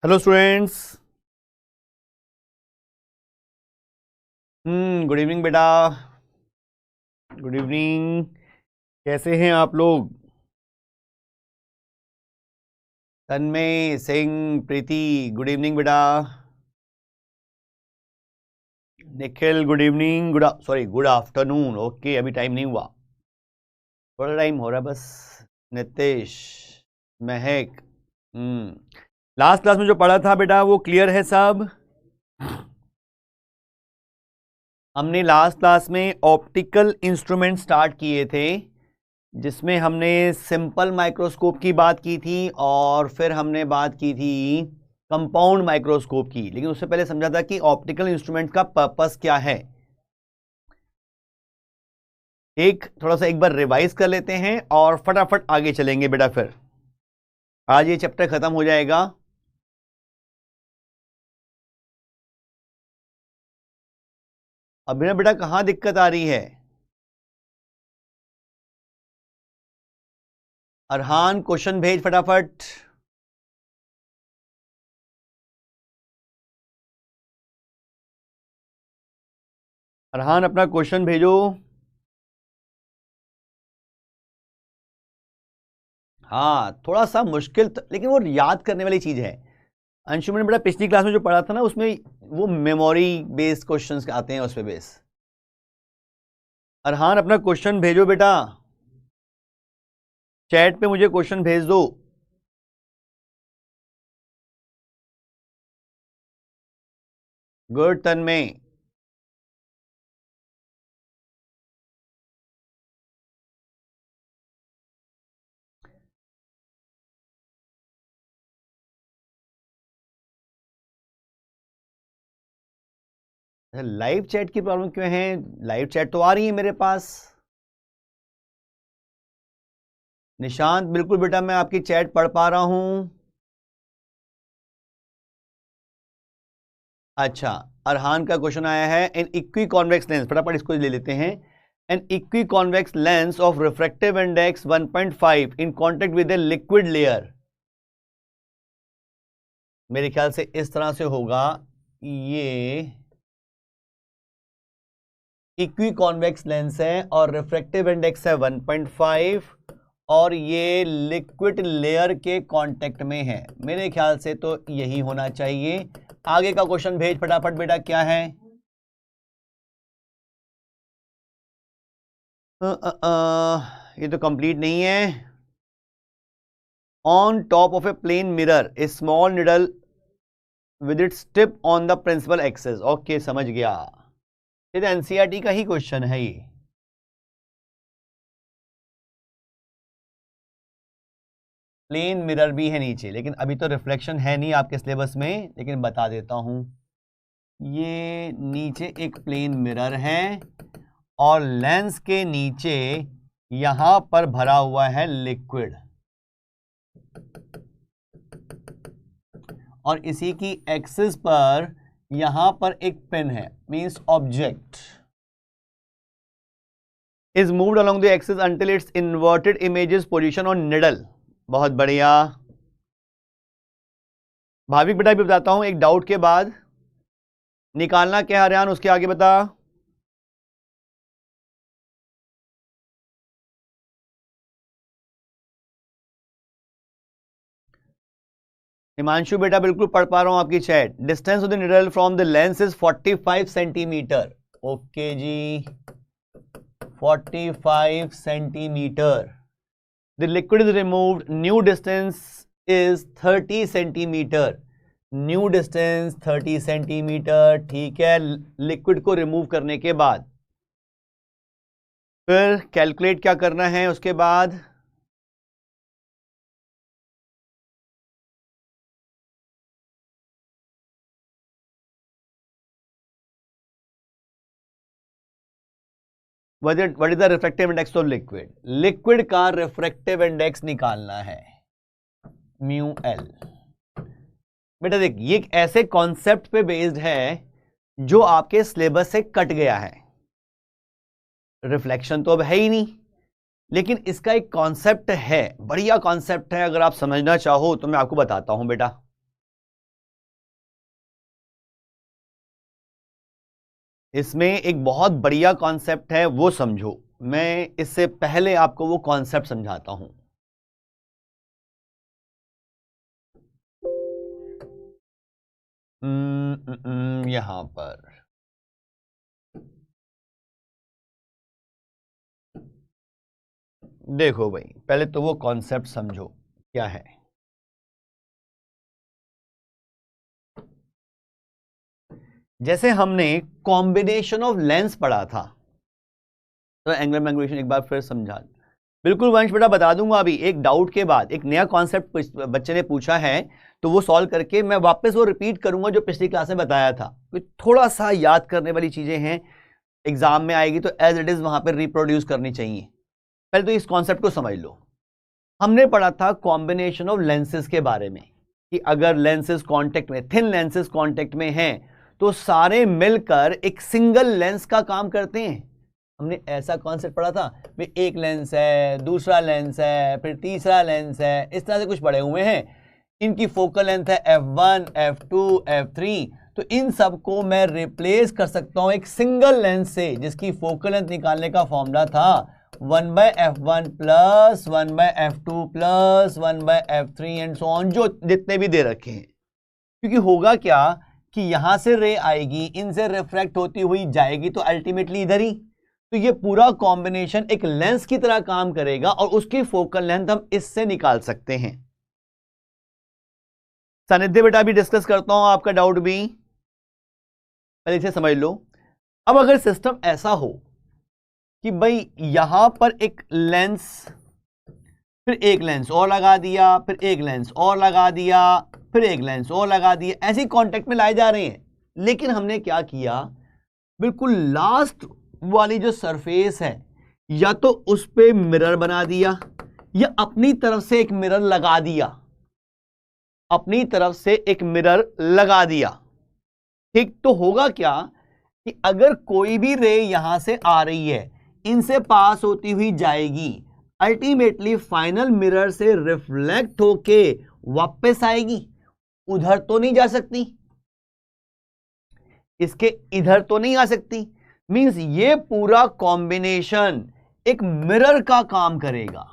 Hello students. Good evening बेटा। Good evening. कैसे हैं आप लोग? तन्मय सिंह, प्रीति, गुड इवनिंग बेटा। Nikhil, good evening. Good afternoon. Okay, अभी टाइम नहीं हुआ, थोड़ा टाइम हो रहा है बस। नितेश, महक, लास्ट क्लास में जो पढ़ा था बेटा वो क्लियर है सब? हमने लास्ट क्लास में ऑप्टिकल इंस्ट्रूमेंट स्टार्ट किए थे, जिसमें हमने सिंपल माइक्रोस्कोप की बात की थी और फिर हमने बात की थी कंपाउंड माइक्रोस्कोप की। लेकिन उससे पहले समझा था कि ऑप्टिकल इंस्ट्रूमेंट का पर्पस क्या है। थोड़ा सा एक बार रिवाइज कर लेते हैं और फटाफट आगे चलेंगे बेटा। फिर आज ये चैप्टर खत्म हो जाएगा। अभी ना बेटा कहां दिक्कत आ रही है? अरहान, क्वेश्चन भेज फटाफट। अरहान, अपना क्वेश्चन भेजो। हाँ, थोड़ा सा मुश्किल लेकिन वो याद करने वाली चीज है। अंशुमन ने बेटा पिछली क्लास में जो पढ़ा था ना, उसमें वो मेमोरी बेस्ड क्वेश्चंस आते हैं उस पे बेस। अरहान, अपना क्वेश्चन भेजो बेटा, चैट पे मुझे क्वेश्चन भेज दो। गुड तन्मय। लाइव चैट की प्रॉब्लम क्यों है? लाइव चैट तो आ रही है मेरे पास। निशांत, बिल्कुल बेटा मैं आपकी चैट पढ़ पा रहा हूं। अच्छा, अरहान का क्वेश्चन आया है, एन इक्वी कॉन्वेक्स लेंस, फटाफट इसको ले लेते हैं। An equiconvex lens of refractive index 1.5 in contact with a liquid layer. मेरे ख्याल से इस तरह से होगा। ये इक्वी कॉन्वेक्स लेंस है और रिफ्रैक्टिव इंडेक्स है 1.5 और ये लिक्विड लेयर के कांटेक्ट में है। मेरे ख्याल से तो यही होना चाहिए। आगे का क्वेश्चन भेज फटाफट बेटा, क्या है? ये तो कंप्लीट नहीं है। On top of a plane mirror a small needle with its tip on the principal axis. Okay, समझ गया। ये तो एनसीईआरटी का ही क्वेश्चन है ये। प्लेन मिरर भी है नीचे, लेकिन अभी तो रिफ्लेक्शन है नहीं आपके सिलेबस में, लेकिन बता देता हूं। ये नीचे एक प्लेन मिरर है और लेंस के नीचे यहां पर भरा हुआ है लिक्विड, और इसी की एक्सिस पर यहां पर एक पिन है, means object is moved along the axis until it's inverted images position on needle. बहुत बढ़िया। भाविक बेटा भी बताता हूं, एक डाउट के बाद निकालना क्या है हरियाण, उसके आगे बता। हिमांशु बेटा बिल्कुल पढ़ पा रहा हूं आपकी chat. Distance of the needle from the lens is 45 centimetre. Okay जी, 45 centimetre. The liquid is removed, new distance is 30 centimetre. New distance 30 centimetre, ठीक है। लिक्विड को रिमूव करने के बाद फिर कैलकुलेट क्या करना है उसके बाद? What is the refractive index of liquid? Liquid का रिफ्रैक्टिव इंडेक्स निकालना है, म्यू एल। बेटा देख, ये एक ऐसे कॉन्सेप्ट पे बेस्ड है जो आपके सिलेबस से कट गया है। रिफ्लेक्शन तो अब है ही नहीं, लेकिन इसका एक कॉन्सेप्ट है, बढ़िया कॉन्सेप्ट है। अगर आप समझना चाहो तो मैं आपको बताता हूं बेटा। इसमें एक बहुत बढ़िया कॉन्सेप्ट है, वो समझो। मैं इससे पहले आपको वो कॉन्सेप्ट समझाता हूं। यहां पर देखो भाई, पहले तो वो कॉन्सेप्ट समझो क्या है। जैसे हमने कॉम्बिनेशन ऑफ लेंस पढ़ा था, तो एंगुलर मैग्नीफिकेशन एक बार फिर समझा। बिल्कुल वंश बेटा, बता दूंगा अभी। एक डाउट के बाद एक नया कॉन्सेप्ट बच्चे ने पूछा है, तो वो सॉल्व करके मैं वापस वो रिपीट करूंगा जो पिछली क्लास में बताया था। थोड़ा सा याद करने वाली चीजें हैं, एग्जाम में आएगी तो एज इट इज वहां पर रिप्रोड्यूस करनी चाहिए। पहले तो इस कॉन्सेप्ट को समझ लो। हमने पढ़ा था कॉम्बिनेशन ऑफ लेंसेज के बारे में, कि अगर लेंसेज कांटेक्ट में, थिन लेंसेज कांटेक्ट में हैं, तो सारे मिलकर एक सिंगल लेंस का काम करते हैं। हमने ऐसा कॉन्सेप्ट पढ़ा था भी एक लेंस है, दूसरा लेंस है, फिर तीसरा लेंस है, इस तरह से कुछ पढ़े हुए हैं। इनकी फोकल लेंथ है f1, f2, f3। तो इन सब को मैं रिप्लेस कर सकता हूं एक सिंगल लेंस से, जिसकी फोकल लेंथ निकालने का फॉर्मूला था 1/f1 plus 1/f2 plus 1/f3 and so on, जो जितने भी दे रखे हैं। क्योंकि होगा क्या कि यहां से रे आएगी, इनसे रिफ्रैक्ट होती हुई जाएगी, तो अल्टीमेटली इधर ही। तो ये पूरा कॉम्बिनेशन एक लेंस की तरह काम करेगा और उसकी फोकल लेंथ हम इससे निकाल सकते हैं। सानिध्य बेटा भी डिस्कस करता हूं आपका डाउट भी, पहले इसे समझ लो। अब अगर सिस्टम ऐसा हो कि भाई यहां पर एक लेंस, फिर एक लेंस और लगा दिया, फिर एक लेंस और लगा दिया, फिर एक लेंस और लगा दिया, ऐसे कांटेक्ट में लाए जा रहे हैं। लेकिन हमने क्या किया, बिल्कुल लास्ट वाली जो सरफेस है, या तो उस पे मिरर बना दिया या अपनी तरफ से एक मिरर लगा दिया, अपनी तरफ से एक मिरर लगा दिया। ठीक, तो होगा क्या कि अगर कोई भी रे यहां से आ रही है, इनसे पास होती हुई जाएगी, अल्टीमेटली फाइनल मिरर से रिफ्लेक्ट होके वापस आएगी। उधर तो नहीं जा सकती, इसके इधर तो नहीं आ सकती। मींस ये पूरा कॉम्बिनेशन एक मिरर का काम करेगा,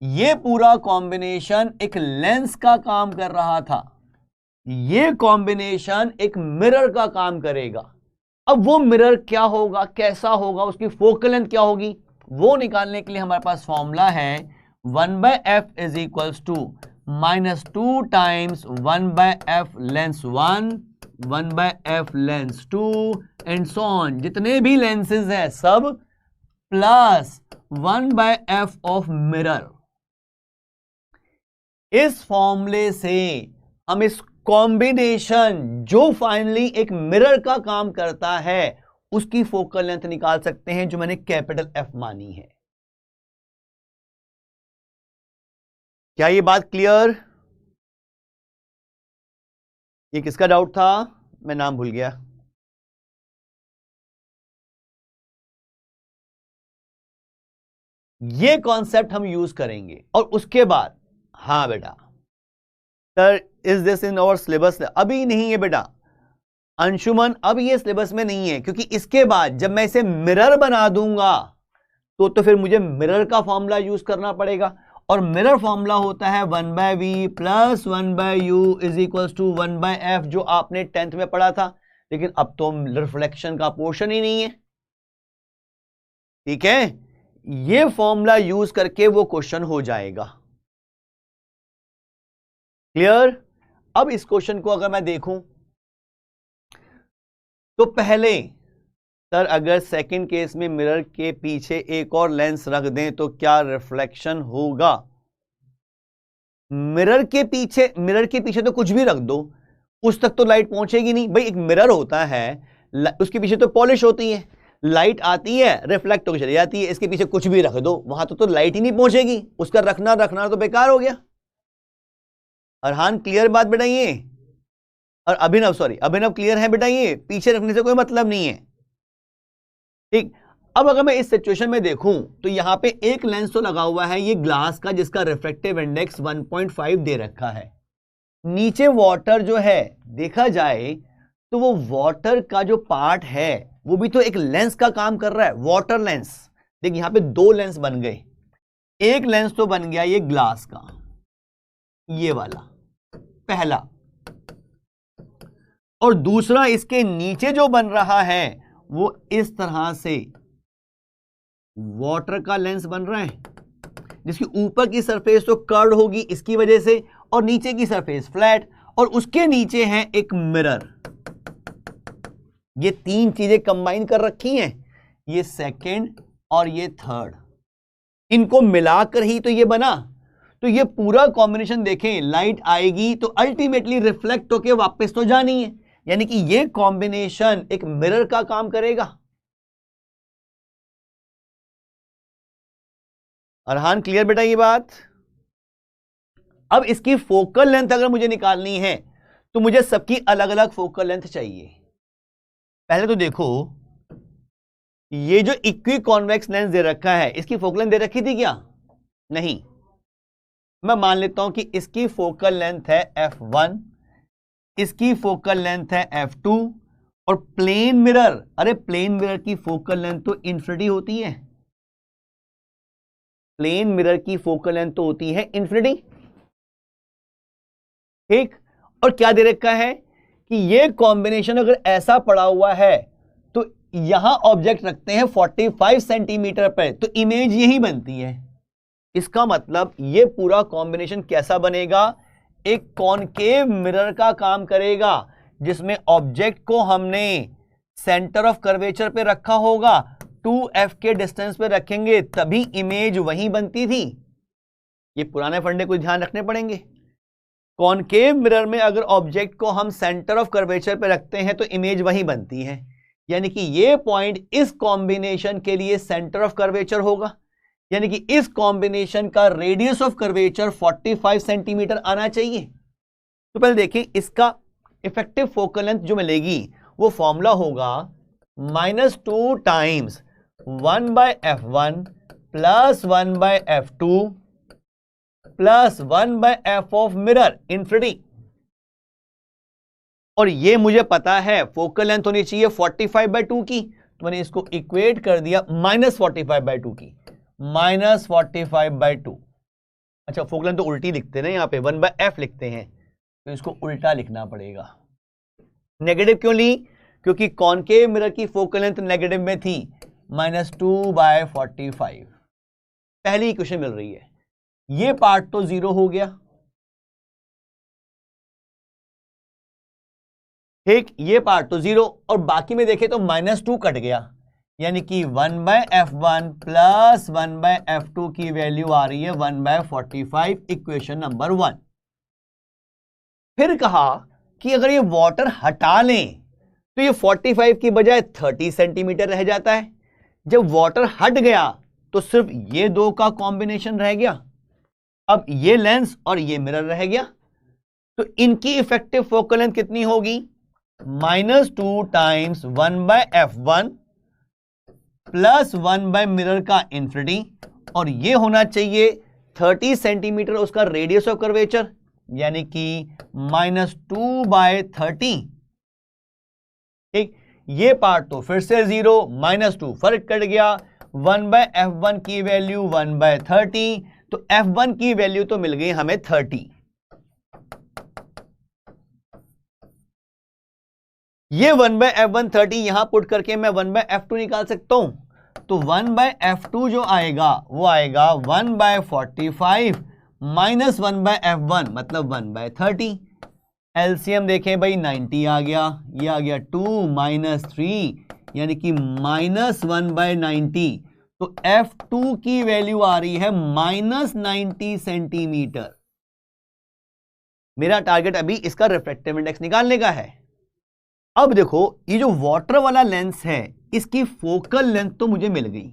ये पूरा कॉम्बिनेशन एक लेंस का काम कर रहा था, ये कॉम्बिनेशन एक मिरर का काम करेगा। अब वो मिरर क्या होगा, कैसा होगा, उसकी फोकल लेंथ क्या होगी, वो निकालने के लिए हमारे पास फॉर्मूला है 1/f is equals to -2 times 1/f lens 1, 1/f lens 2 and so on, जितने भी लेंसेज हैं सब, प्लस 1/f ऑफ मिरर। इस फॉर्मूले से हम इस कॉम्बिनेशन जो फाइनली एक मिरर का काम करता है, उसकी फोकल लेंथ निकाल सकते हैं, जो मैंने कैपिटल F मानी है। क्या ये बात क्लियर? ये किसका डाउट था, मैं नाम भूल गया। ये कॉन्सेप्ट हम यूज करेंगे और उसके बाद, हाँ बेटा sir is this in our syllabus? अभी नहीं है बेटा अंशुमन, अब ये सिलेबस में नहीं है, क्योंकि इसके बाद जब मैं इसे मिरर बना दूंगा तो फिर मुझे मिरर का फॉर्मूला यूज करना पड़ेगा, और मिरर फॉर्मूला होता है 1/v plus 1/u is equals to 1/f, जो आपने 10th में पढ़ा था। लेकिन अब तो रिफ्लेक्शन का पोर्शन ही नहीं है, ठीक है। ये फॉर्मूला यूज करके वो क्वेश्चन हो जाएगा। क्लियर? अब इस क्वेश्चन को अगर मैं देखूं तो पहले, सर अगर सेकंड केस में मिरर के पीछे एक और लेंस रख दें तो क्या रिफ्लेक्शन होगा? मिरर के पीछे तो कुछ भी रख दो, उस तक तो लाइट पहुंचेगी नहीं। भाई एक मिरर होता है, उसके पीछे तो पॉलिश होती है, लाइट आती है रिफ्लेक्ट होकर चली जाती है। इसके पीछे कुछ भी रख दो, वहां तो लाइट ही नहीं पहुंचेगी, उसका रखना तो बेकार हो गया। अरहान क्लियर बात बेटा ये? और अभिनव क्लियर है बेटा? ये पीछे रखने से कोई मतलब नहीं है, ठीक। अब अगर मैं इस सिचुएशन में देखूं तो यहां पे एक लेंस तो लगा हुआ है, ये ग्लास का, जिसका रिफ्रैक्टिव इंडेक्स 1.5 दे रखा है। नीचे वाटर जो है, देखा जाए तो वो वाटर का जो पार्ट है वो भी तो एक लेंस का काम कर रहा है, वाटर लेंस। देखिए यहां पे दो लेंस बन गए, एक लेंस तो बन गया ये ग्लास का, ये वाला पहला, और दूसरा इसके नीचे जो बन रहा है वो इस तरह से वाटर का लेंस बन रहा है, जिसकी ऊपर की सरफेस तो कर्व होगी इसकी वजह से, और नीचे की सरफेस फ्लैट, और उसके नीचे है एक मिरर। ये तीन चीजें कंबाइन कर रखी हैं, ये सेकंड और ये थर्ड, इनको मिलाकर ही तो ये बना। तो ये पूरा कॉम्बिनेशन देखें, लाइट आएगी तो अल्टीमेटली रिफ्लेक्ट होके वापस तो जानी है, यानी कि ये कॉम्बिनेशन एक मिरर का काम करेगा। अरहान क्लियर बेटा ये बात? अब इसकी फोकल लेंथ अगर मुझे निकालनी है तो मुझे सबकी अलग अलग फोकल लेंथ चाहिए। पहले तो देखो ये जो इक्वी कॉन्वेक्स लेंस दे रखा है इसकी फोकल लेंथ दे रखी थी क्या? नहीं। मैं मान लेता हूं कि इसकी फोकल लेंथ है f1, इसकी फोकल लेंथ है f2, और प्लेन मिरर, अरे प्लेन मिरर की फोकल लेंथ तो इन्फिनिटी होती है, प्लेन मिरर की फोकल लेंथ तो होती है इन्फिनिटी, ठीक। और क्या दे रखा है कि ये कॉम्बिनेशन अगर ऐसा पड़ा हुआ है तो यहां ऑब्जेक्ट रखते हैं 45 सेंटीमीटर पर, तो इमेज यही बनती है। इसका मतलब ये पूरा कॉम्बिनेशन कैसा बनेगा? एक कॉनकेव मिरर का काम करेगा, जिसमें ऑब्जेक्ट को हमने सेंटर ऑफ कर्वेचर पे रखा होगा, 2f के डिस्टेंस पे रखेंगे तभी इमेज वही बनती थी। ये पुराने फंडे कुछ ध्यान रखने पड़ेंगे। कॉनकेव मिरर में अगर ऑब्जेक्ट को हम सेंटर ऑफ कर्वेचर पे रखते हैं तो इमेज वही बनती है, यानी कि ये पॉइंट इस कॉम्बिनेशन के लिए सेंटर ऑफ कर्वेचर होगा, यानी कि इस कॉम्बिनेशन का रेडियस ऑफ कर्वेचर 45 सेंटीमीटर आना चाहिए। तो पहले देखें इसका इफेक्टिव फोकल लेंथ जो मिलेगी वो फॉर्मूला होगा -2 times 1/f1 plus 1/f2 plus 1/f of mirror infinity. और ये मुझे पता है फोकल लेंथ होनी चाहिए 45/2 की, तो मैंने इसको इक्वेट कर दिया -45/2 की, -45/2। अच्छा फोकल लेंथ तो उल्टी लिखते हैं ना, यहां पे 1/f लिखते हैं, तो इसको उल्टा लिखना पड़ेगा। नेगेटिव क्यों ली? क्योंकि कॉनकेव मिरर की फोकल लेंथ नेगेटिव में थी, -2/45। पहली इक्वेशन मिल रही है, ये पार्ट तो 0 हो गया, ठीक, ये पार्ट तो 0, और बाकी में देखें तो -2 कट गया, यानी कि 1/f1 प्लस 1/f2 की वैल्यू आ रही है 1/45, इक्वेशन नंबर 1। फिर कहा कि अगर ये वाटर हटा लें तो ये 45 की बजाय 30 सेंटीमीटर रह जाता है। जब वाटर हट गया तो सिर्फ ये दो का कॉम्बिनेशन रह गया, अब ये लेंस और ये मिरर रह गया, तो इनकी इफेक्टिव फोकल लेंथ कितनी होगी? -2 टाइम्स 1/f1 प्लस 1/मिरर का इन्फिनिटी, और ये होना चाहिए 30 सेंटीमीटर उसका रेडियस ऑफ कर्वेचर, यानी कि -2/30, ठीक। ये पार्ट तो फिर से 0, -2 फर्क कट गया, 1/f1 की वैल्यू 1/30, तो f1 की वैल्यू तो मिल गई हमें 30। ये 1/f1 30 यहां पुट करके मैं 1/f2 निकाल सकता हूं, तो 1/f2 जो आएगा वो आएगा 1/45 माइनस 1/f1 मतलब 1/30। एलसीएम देखें भाई 90 आ गया, ये आ गया 2 - 3 यानी कि -1/90, तो f2 की वैल्यू आ रही है -90 सेंटीमीटर। मेरा टारगेट अभी इसका रिफ्रैक्टिव इंडेक्स निकालने का है। अब देखो ये जो वाटर वाला लेंस है इसकी फोकल लेंथ तो मुझे मिल गई,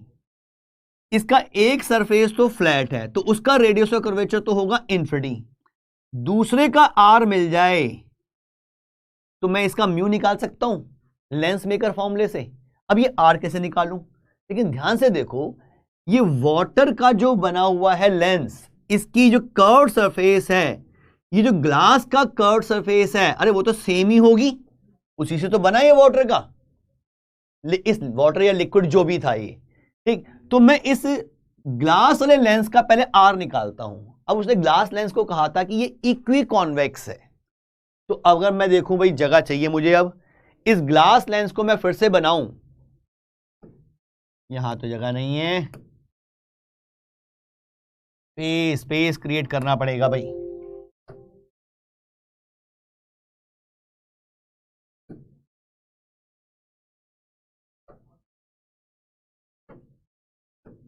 इसका एक सरफेस तो फ्लैट है तो उसका रेडियस ऑफ कर्वेचर तो होगा इन्फिनिटी, दूसरे का आर मिल जाए तो मैं इसका म्यू निकाल सकता हूं लेंस मेकर फॉर्मूले से। अब ये आर कैसे निकालूं? लेकिन ध्यान से देखो ये वाटर का जो बना हुआ है लेंस, इसकी जो कर्व सरफेस है, ये जो ग्लास का कर्व सरफेस है, अरे वो तो सेम ही होगी, उसी से तो बना ये वाटर का, इस वाटर या लिक्विड जो भी था ये, ठीक। तो मैं इस ग्लास वाले लेंस का पहले आर निकालता हूं। अब उसने ग्लास लेंस को कहा था कि ये इक्वी कॉन्वेक्स है, तो अगर मैं देखूं भाई जगह चाहिए मुझे, अब इस ग्लास लेंस को मैं फिर से बनाऊं, यहां तो जगह नहीं है, स्पेस क्रिएट करना पड़ेगा भाई।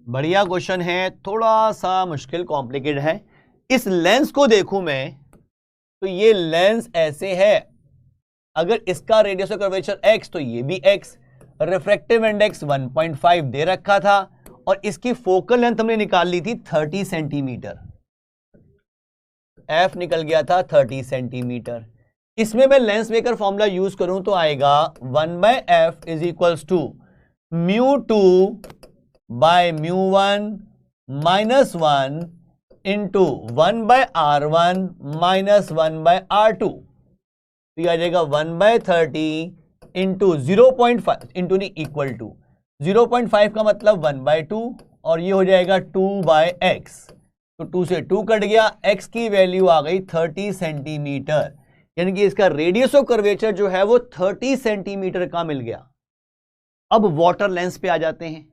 बढ़िया क्वेश्चन है, थोड़ा सा मुश्किल कॉम्प्लिकेटेड है। इस लेंस को देखूं मैं तो ये लेंस ऐसे है, अगर इसका रेडियस ऑफ कर्वेचर x तो ये भी x, रिफ्रैक्टिव इंडेक्स 1.5 दे रखा था और इसकी फोकल लेंथ हमने निकाल ली थी 30 सेंटीमीटर, f निकल गया था 30 सेंटीमीटर। इसमें मैं लेंस मेकर फॉर्मूला यूज करूं तो आएगा 1/f is equals to μ2 by μ1 minus 1 into 1/r1 minus 1/r2, तो यह आ जाएगा 1/30 इंटू 0.5 इंटू नहीं इक्वल टू 0.5 का मतलब 1/2 और ये हो जाएगा 2/x, तो 2 से 2 कट गया, x की वैल्यू आ गई 30 सेंटीमीटर, यानी कि इसका रेडियस ऑफ कर्वेचर जो है वो 30 सेंटीमीटर का मिल गया। अब वाटर लेंस पे आ जाते हैं।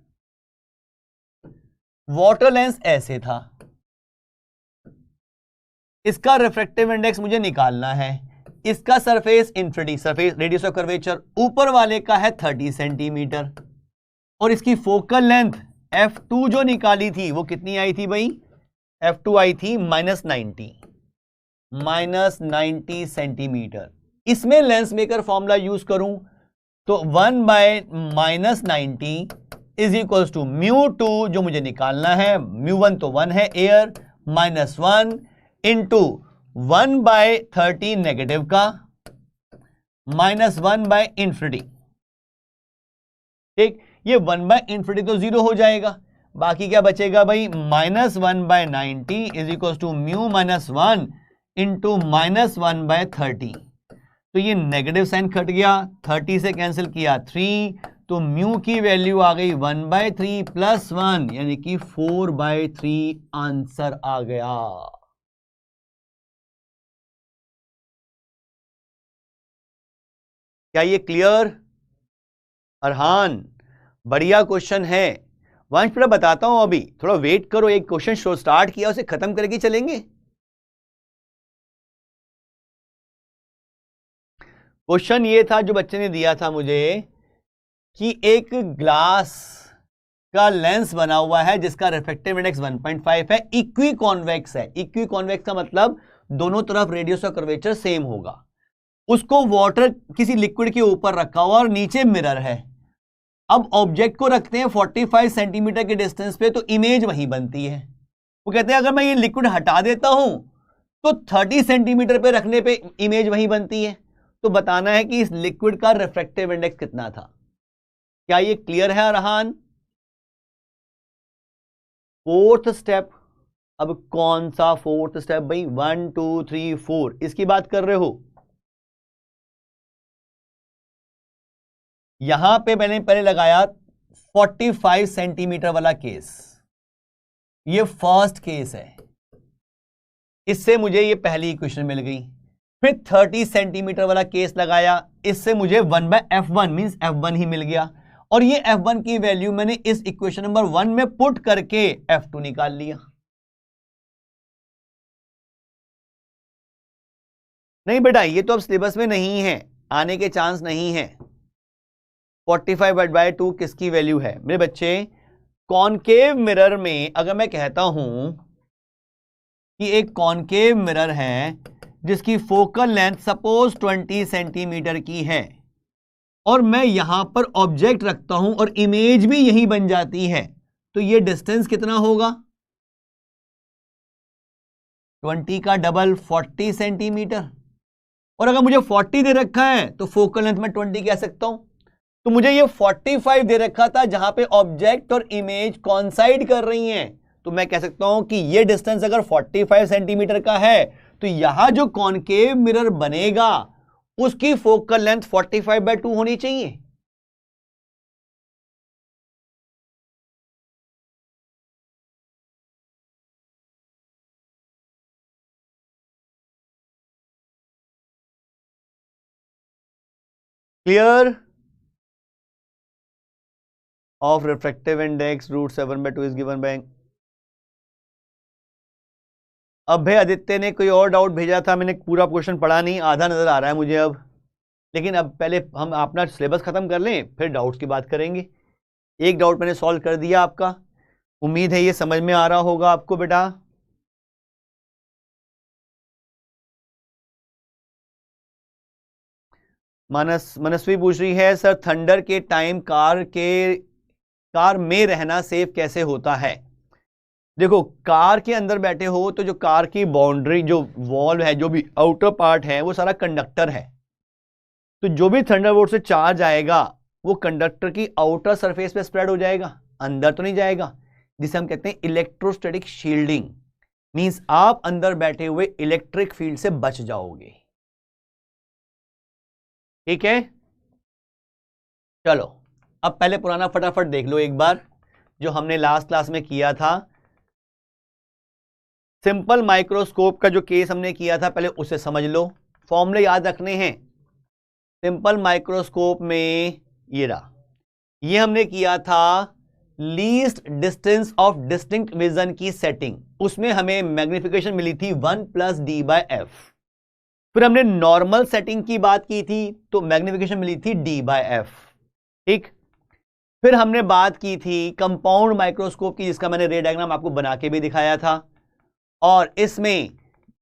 वाटर लेंस ऐसे था, इसका रिफ्रैक्टिव इंडेक्स मुझे निकालना है, इसका surface infinity, surface radius of curvature ऊपर वाले का है 30 सेंटीमीटर और इसकी फोकल लेंथ f2 जो निकाली थी वो कितनी आई थी भाई, f2 आई थी -90 सेंटीमीटर। इसमें लेंस मेकर फॉर्मूला यूज करूं तो 1/-90 इज इक्वल्स टू μ2 जो मुझे निकालना है, μ1 तो 1 है एयर, -1 इंटू 1/30 नेगेटिव का -1/इंफिनिटी, ठीक। ये 1/इंफिनिटी तो 0 हो जाएगा, बाकी क्या बचेगा भाई, -1/90 इज इक्वल्स टू μ-1 इंटू -1/30, तो ये नेगेटिव साइन कट गया, 30 से कैंसिल किया 3, तो म्यू की वैल्यू आ गई 1/3 प्लस 1 यानी कि 4/3 आंसर आ गया। क्या ये क्लियर? अरहान बढ़िया क्वेश्चन है। वंश पर बताता हूं, अभी थोड़ा वेट करो, एक क्वेश्चन शो स्टार्ट किया उसे खत्म करके चलेंगे। क्वेश्चन ये था जो बच्चे ने दिया था मुझे कि एक ग्लास का लेंस बना हुआ है जिसका रिफ्रैक्टिव इंडेक्स 1.5 है, इक्वी कॉन्वेक्स है। इक्वी कॉन्वेक्स का मतलब दोनों तरफ रेडियस ऑफ कर्वेचर सेम होगा। उसको वाटर किसी लिक्विड के ऊपर रखा हुआ और नीचे मिरर है। अब ऑब्जेक्ट को रखते हैं 45 सेंटीमीटर के डिस्टेंस पे, तो इमेज वही बनती है। वो कहते हैं अगर मैं ये लिक्विड हटा देता हूं तो 30 सेंटीमीटर पे रखने पे इमेज वही बनती है। तो बताना है कि इस लिक्विड का रिफ्रैक्टिव इंडेक्स कितना था। क्या ये क्लियर है अरहान? Fourth step. अब कौन सा फोर्थ स्टेप भाई? 1 2 3 4 इसकी बात कर रहे हो? यहां पे मैंने पहले लगाया 45 सेंटीमीटर वाला केस, ये फर्स्ट केस है, इससे मुझे ये पहली इक्वेशन मिल गई। फिर 30 सेंटीमीटर वाला केस लगाया, इससे मुझे 1/f1 मींस f1 ही मिल गया, और ये f1 की वैल्यू मैंने इस इक्वेशन नंबर 1 में पुट करके f2 निकाल लिया। नहीं बेटा, ये तो अब सिलेबस में नहीं है, आने के चांस नहीं है। 45/2 किसकी वैल्यू है मेरे बच्चे? कॉनकेव मिरर में अगर मैं कहता हूं कि एक कॉनकेव मिरर है जिसकी फोकल लेंथ सपोज 20 सेंटीमीटर की है, और मैं यहां पर ऑब्जेक्ट रखता हूं और इमेज भी यही बन जाती है, तो ये डिस्टेंस कितना होगा? 20 का डबल 40 सेंटीमीटर। और अगर मुझे 40 दे रखा है तो फोकल लेंथ में 20 कह सकता हूं। तो मुझे ये 45 दे रखा था जहां पे ऑब्जेक्ट और इमेज कॉन्साइड कर रही हैं, तो मैं कह सकता हूं कि ये डिस्टेंस अगर 45 सेंटीमीटर का है तो यहां जो कॉनकेव मिरर बनेगा उसकी फोकल लेंथ 45/2 होनी चाहिए। Clear? Of refractive index √7/2 is given by. अब भाई आदित्य ने कोई और डाउट भेजा था, मैंने पूरा क्वेश्चन पढ़ा नहीं, आधा नजर आ रहा है मुझे अब। लेकिन अब पहले हम अपना सिलेबस खत्म कर लें, फिर डाउट्स की बात करेंगे। एक डाउट मैंने सॉल्व कर दिया आपका, उम्मीद है ये समझ में आ रहा होगा आपको बेटा। मनस्वी पूछ रही है सर, थंडर के टाइम कार में रहना सेफ कैसे होता है? देखो, कार के अंदर बैठे हो तो जो कार की बाउंड्री, जो वॉल है, जो भी आउटर पार्ट है, वो सारा कंडक्टर है। तो जो भी थंडरबोल्ट से चार्ज आएगा वो कंडक्टर की आउटर सरफेस पे स्प्रेड हो जाएगा, अंदर तो नहीं जाएगा, जिसे हम कहते हैं इलेक्ट्रोस्टैटिक शील्डिंग। मींस आप अंदर बैठे हुए इलेक्ट्रिक फील्ड से बच जाओगे। ठीक है, चलो अब पहले पुराना फटाफट देख लो एक बार, जो हमने लास्ट क्लास में किया था। सिंपल माइक्रोस्कोप का जो केस हमने किया था, पहले उसे समझ लो, फॉर्मूले याद रखने हैं। सिंपल माइक्रोस्कोप में ये रहा, ये हमने किया था least distance of distinct vision की सेटिंग, उसमें हमें मैग्निफिकेशन मिली थी 1+d/f। फिर हमने नॉर्मल सेटिंग की बात की थी, तो मैग्निफिकेशन मिली थी d/f। ठीक, फिर हमने बात की थी कंपाउंड माइक्रोस्कोप की, जिसका मैंने रे डायग्राम आपको बना के भी दिखाया था, और इसमें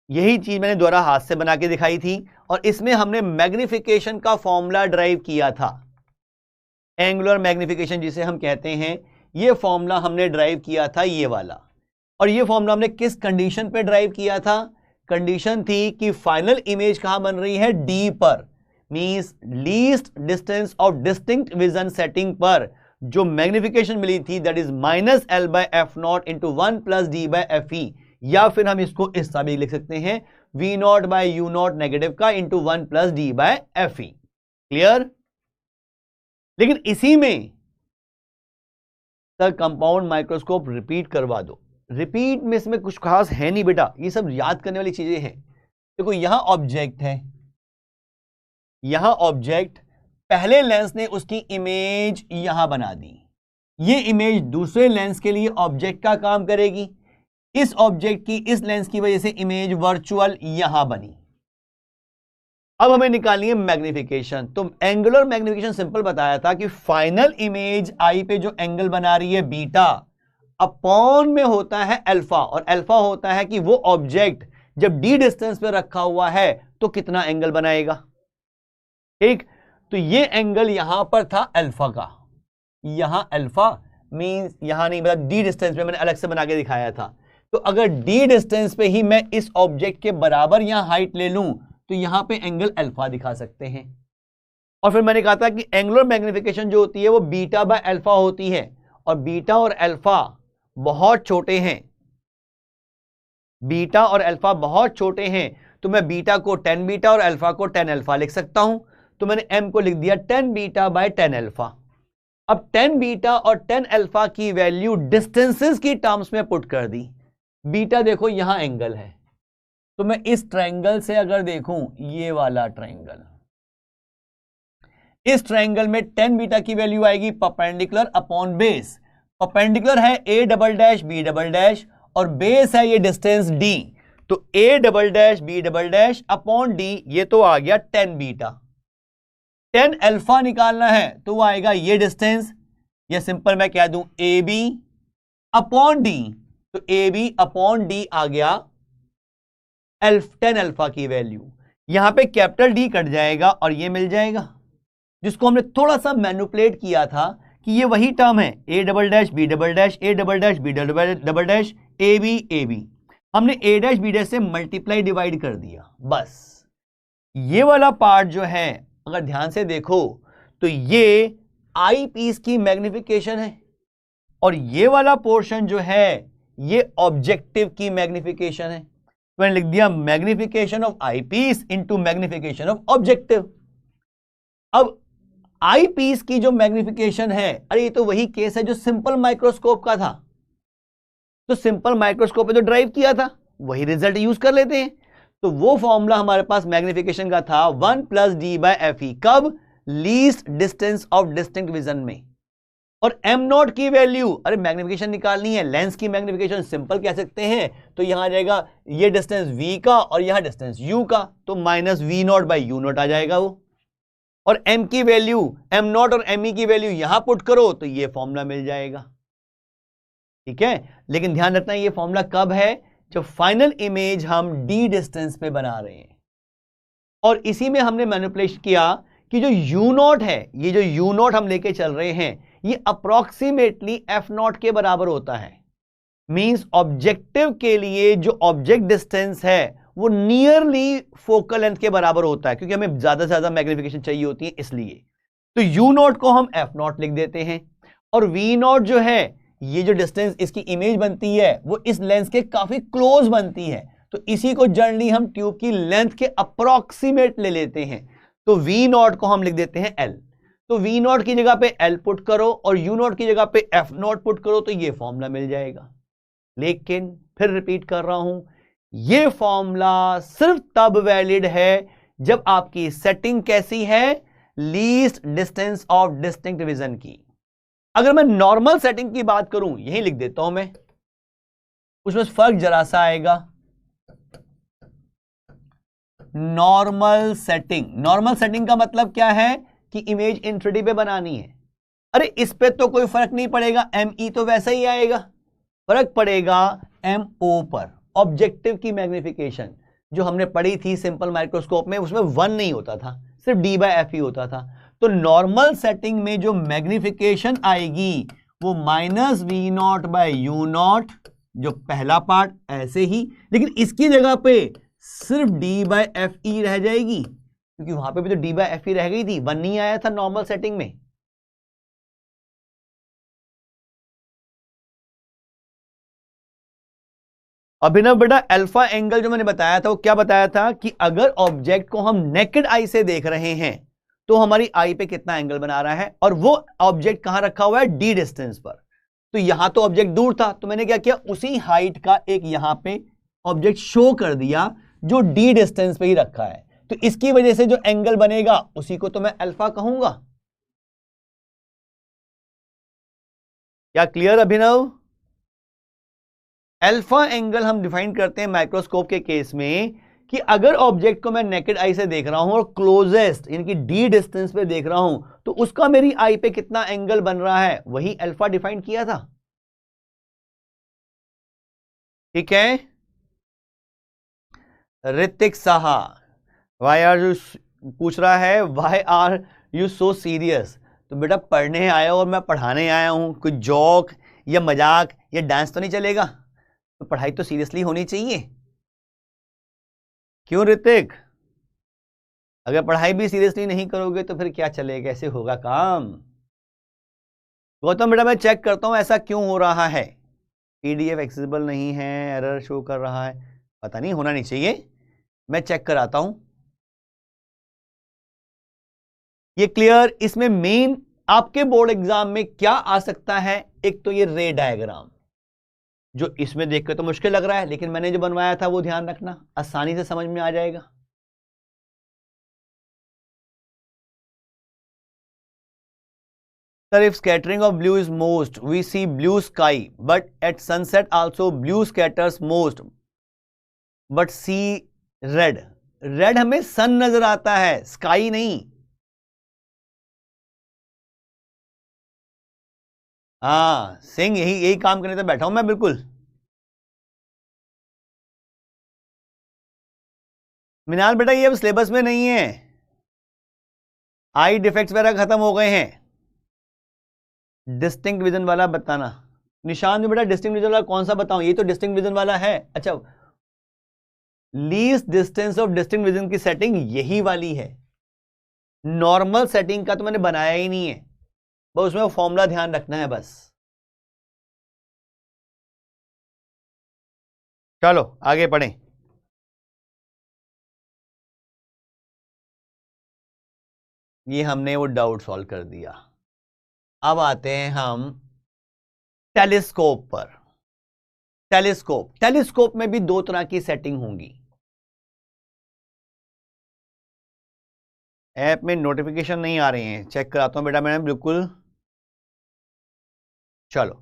यही चीज मैंने दोबारा हाथ से बना के दिखाई थी, और इसमें हमने मैग्निफिकेशन का फॉर्मूला ड्राइव किया था, एंगुलर मैग्निफिकेशन जिसे हम कहते हैं। ये फॉर्मूला हमने ड्राइव किया था, ये वाला। और ये फॉर्मूला हमने किस कंडीशन पे ड्राइव किया था? कंडीशन थी कि फाइनल इमेज कहां बन रही है? डी पर, means least distance of distinct vision setting पर जो मैग्निफिकेशन मिली थी, that is -L/f0 into 1+d/fe, या फिर हम इसको इस तरह भी लिख सकते हैं, V0/U0 नेगेटिव का इंटू 1+d/fe। क्लियर? लेकिन इसी में सर कंपाउंड माइक्रोस्कोप रिपीट करवा दो। रिपीट में इसमें कुछ खास है नहीं बेटा, ये सब याद करने वाली चीजें हैं। देखो, यहां ऑब्जेक्ट है, यहां ऑब्जेक्ट, पहले लेंस ने उसकी इमेज यहां बना दी, ये इमेज दूसरे लेंस के लिए ऑब्जेक्ट का काम करेगी। इस ऑब्जेक्ट की इस लेंस की वजह से इमेज वर्चुअल यहां बनी। अब हमें निकालनी है मैग्निफिकेशन। तो एंगुलर मैग्निफिकेशन सिंपल बताया था कि फाइनल इमेज आई पे जो एंगल बना रही है बीटा, अपॉन में होता है अल्फा, और अल्फा होता है कि वो ऑब्जेक्ट जब डी डिस्टेंस पे रखा हुआ है तो कितना एंगल बनाएगा। ठीक, तो ये एंगल यहां पर था अल्फा का, यहां अल्फा मींस यहां नहीं, मतलब डी डिस्टेंस पे मैंने अलग से बना के दिखाया था। तो अगर डी डिस्टेंस पे ही मैं इस ऑब्जेक्ट के बराबर यहां हाइट ले लूं तो यहां पे एंगल अल्फा दिखा सकते हैं। और फिर मैंने कहा था कि एंगुलर मैग्निफिकेशन जो होती है वो β/अल्फा होती है, और बीटा और अल्फा बहुत छोटे हैं, बीटा और अल्फा बहुत छोटे हैं, तो मैं बीटा को 10 बीटा और अल्फा को 10 अल्फा लिख सकता हूं। तो मैंने m को लिख दिया 10 β/10 अल्फा। अब 10 बीटा और 10 अल्फा की वैल्यू डिस्टेंसेस की टर्म्स में पुट कर दी। बीटा देखो यहां एंगल है, तो मैं इस ट्रायंगल से अगर देखूं, ये वाला ट्रायंगल, इस ट्रायंगल में 10 बीटा की वैल्यू आएगी परपेंडिकुलर अपॉन बेस। परपेंडिकुलर है a'(b') और बेस है ये डिस्टेंस d, तो a'(b') अपॉन d, ये तो आ गया 10 बीटा। 10 अल्फा निकालना है तो वो आएगा ये डिस्टेंस, या सिंपल मैं कह दूं ab अपॉन d, तो ab अपॉन d आ गया 10 अल्फा की वैल्यू। यहां पे कैपिटल D कट जाएगा और ये मिल जाएगा, जिसको हमने थोड़ा सा मैनिपुलेट किया था कि ये वही टर्म है a'(b') ab हमने a'(b' से मल्टीप्लाई डिवाइड कर दिया बस। ये वाला पार्ट जो है अगर ध्यान से देखो तो ये आई पीस की मैग्निफिकेशन है, और ये वाला पोर्शन जो है ये ऑब्जेक्टिव की मैग्निफिकेशन है। तो मैंने लिख दिया magnification of eyepiece into magnification of objective. अब आई पीस की जो मैग्निफिकेशन है, अरे ये तो वही केस है जो सिंपल माइक्रोस्कोप का था, तो सिंपल माइक्रोस्कोप पे जो ड्राइव किया था वही रिजल्ट यूज कर लेते हैं। तो वो फॉर्मूला हमारे पास मैग्निफिकेशन का था 1 + d/fe, कब? Least distance of distinct vision में। और m0 की वैल्यू, अरे मैग्निफिकेशन निकालनी है, लेंस की मैग्निफिकेशन सिंपल कह सकते हैं, तो यहां आ जाएगा ये डिस्टेंस v का और यहां डिस्टेंस u का, तो -v0/u0 आ जाएगा वो। और m की वैल्यू, m0 और me की वैल्यू यहां पुट करो तो ये फॉर्मूला मिल जाएगा। ठीक है, लेकिन ध्यान रखना ये फॉर्मूला कब है? जब फाइनल इमेज हम d डिस्टेंस पे बना रहे हैं। और इसी में हमने मैनिपुलेट किया कि जो u0 है, ये जो u0 हम लेके चल रहे हैं, ये अप्रोक्सीमेटली f0 के बराबर होता है। मींस ऑब्जेक्टिव के लिए जो ऑब्जेक्ट डिस्टेंस है वो नियरली फोकल लेंथ के बराबर होता है, क्योंकि हमें ज्यादा से ज्यादा मैग्निफिकेशन चाहिए होती है इसलिए। तो u0 को हम f0 लिख देते हैं, और v0 जो है, ये जो डिस्टेंस इसकी इमेज बनती है वो इस लेंस के काफी क्लोज बनती है, तो इसी को जनरली हम ट्यूब की लेंथ के अप्रोक्सीमेट ले लेते हैं। तो v0 को हम लिख देते हैं l। तो v0 की जगह पे l पुट करो और u0 की जगह पे f0 पुट करो, तो ये फॉर्मूला मिल जाएगा। लेकिन फिर रिपीट कर रहा हूं, ये फॉर्मूला सिर्फ तब वैलिड है जब आपकी सेटिंग कैसी है? Least distance of distinct vision की। अगर मैं नॉर्मल सेटिंग की बात करूं, यही लिख देता हूं मैं, उसमें फर्क जरा सा आएगा। नॉर्मल सेटिंग, नॉर्मल सेटिंग का मतलब क्या है कि इमेज इन 3D पे बनानी है। अरे इस पे तो कोई फर्क नहीं पड़ेगा, ME तो वैसा ही आएगा, फर्क पड़ेगा MO पर। ऑब्जेक्टिव की मैग्निफिकेशन जो हमने पढ़ी थी सिंपल माइक्रोस्कोप में, उसमें 1 नहीं होता था, सिर्फ d/fe होता था। तो नॉर्मल सेटिंग में जो मैग्निफिकेशन आएगी वो -v0/u0, जो पहला पार्ट ऐसे ही, लेकिन इसकी जगह पे सिर्फ d/fe रह जाएगी, क्योंकि वहां पे भी तो d/fe रह गई थी, 1 नहीं आया था नॉर्मल सेटिंग में। अभिनव बेटा, अल्फा एंगल जो मैंने बताया था वो क्या बताया था कि अगर ऑब्जेक्ट को हम नेकेड आई से देख रहे हैं तो हमारी आई पे कितना एंगल बना रहा है, और वो ऑब्जेक्ट कहां रखा हुआ है? d डिस्टेंस पर। तो यहां तो ऑब्जेक्ट दूर था, तो मैंने क्या किया, उसी हाइट का एक यहां पे ऑब्जेक्ट शो कर दिया जो d डिस्टेंस पे ही रखा है। तो इसकी वजह से जो एंगल बनेगा उसी को तो मैं अल्फा कहूंगा। क्या क्लियर अभिनव? अल्फा एंगल हम डिफाइन करते हैं माइक्रोस्कोप के केस में कि अगर ऑब्जेक्ट को मैं नेकेड आई से देख रहा हूं और क्लोजेस्ट यानी कि d डिस्टेंस पे देख रहा हूं, तो उसका मेरी आई पे कितना एंगल बन रहा है, वही अल्फा डिफाइन किया था। ठीक है, Hrithik Saha why are you पूछ रहा है, why are you so serious? तो बेटा पढ़ने आया और मैं पढ़ाने आया हूं, कोई जोक या मजाक या डांस तो नहीं चलेगा, तो पढ़ाई तो सीरियसली होनी चाहिए। क्यों ऋतिक? अगर पढ़ाई भी सीरियसली नहीं करोगे तो फिर क्या चलेगा, कैसे होगा काम? गौतम बेटा मैं चेक करता हूं ऐसा क्यों हो रहा है, PDF एक्सेसिबल नहीं है, एरर शो कर रहा है, पता नहीं, होना नहीं चाहिए, मैं चेक कराता हूं। ये क्लियर? इसमें मेन आपके बोर्ड एग्जाम में क्या आ सकता है, एक तो ये रे डायग्राम, जो इसमें देख के तो मुश्किल लग रहा है, लेकिन मैंने जो बनवाया था वो ध्यान रखना, आसानी से समझ में आ जाएगा। Sir, if scattering of blue is most, we see blue sky, but at sunset also blue scatters most, but see red. Red हमें सन नजर आता है, स्काई नहीं। हाँ सिंह, यही यही काम करने तो बैठा हूं मैं, बिल्कुल। मिनाल बेटा ये अब सिलेबस में नहीं है, आई डिफेक्ट्स वगैरह खत्म हो गए हैं, डिस्टिंक्ट विजन वाला बताना। निशान में बेटा डिस्टिंक्ट विजन वाला कौन सा बताऊं, ये तो डिस्टिंक्ट विजन वाला है। अच्छा, least distance of distinct vision की सेटिंग यही वाली है, नॉर्मल सेटिंग का तो मैंने बनाया ही नहीं है, बस उसमें फॉर्मूला ध्यान रखना है बस। चलो आगे पढ़ें। ये हमने वो डाउट सॉल्व कर दिया। अब आते हैं हम टेलीस्कोप पर। टेलीस्कोप में भी दो तरह की सेटिंग होंगी। ऐप में नोटिफिकेशन नहीं आ रहे हैं, चेक कराता हूं बेटा मैंने बिल्कुल। चलो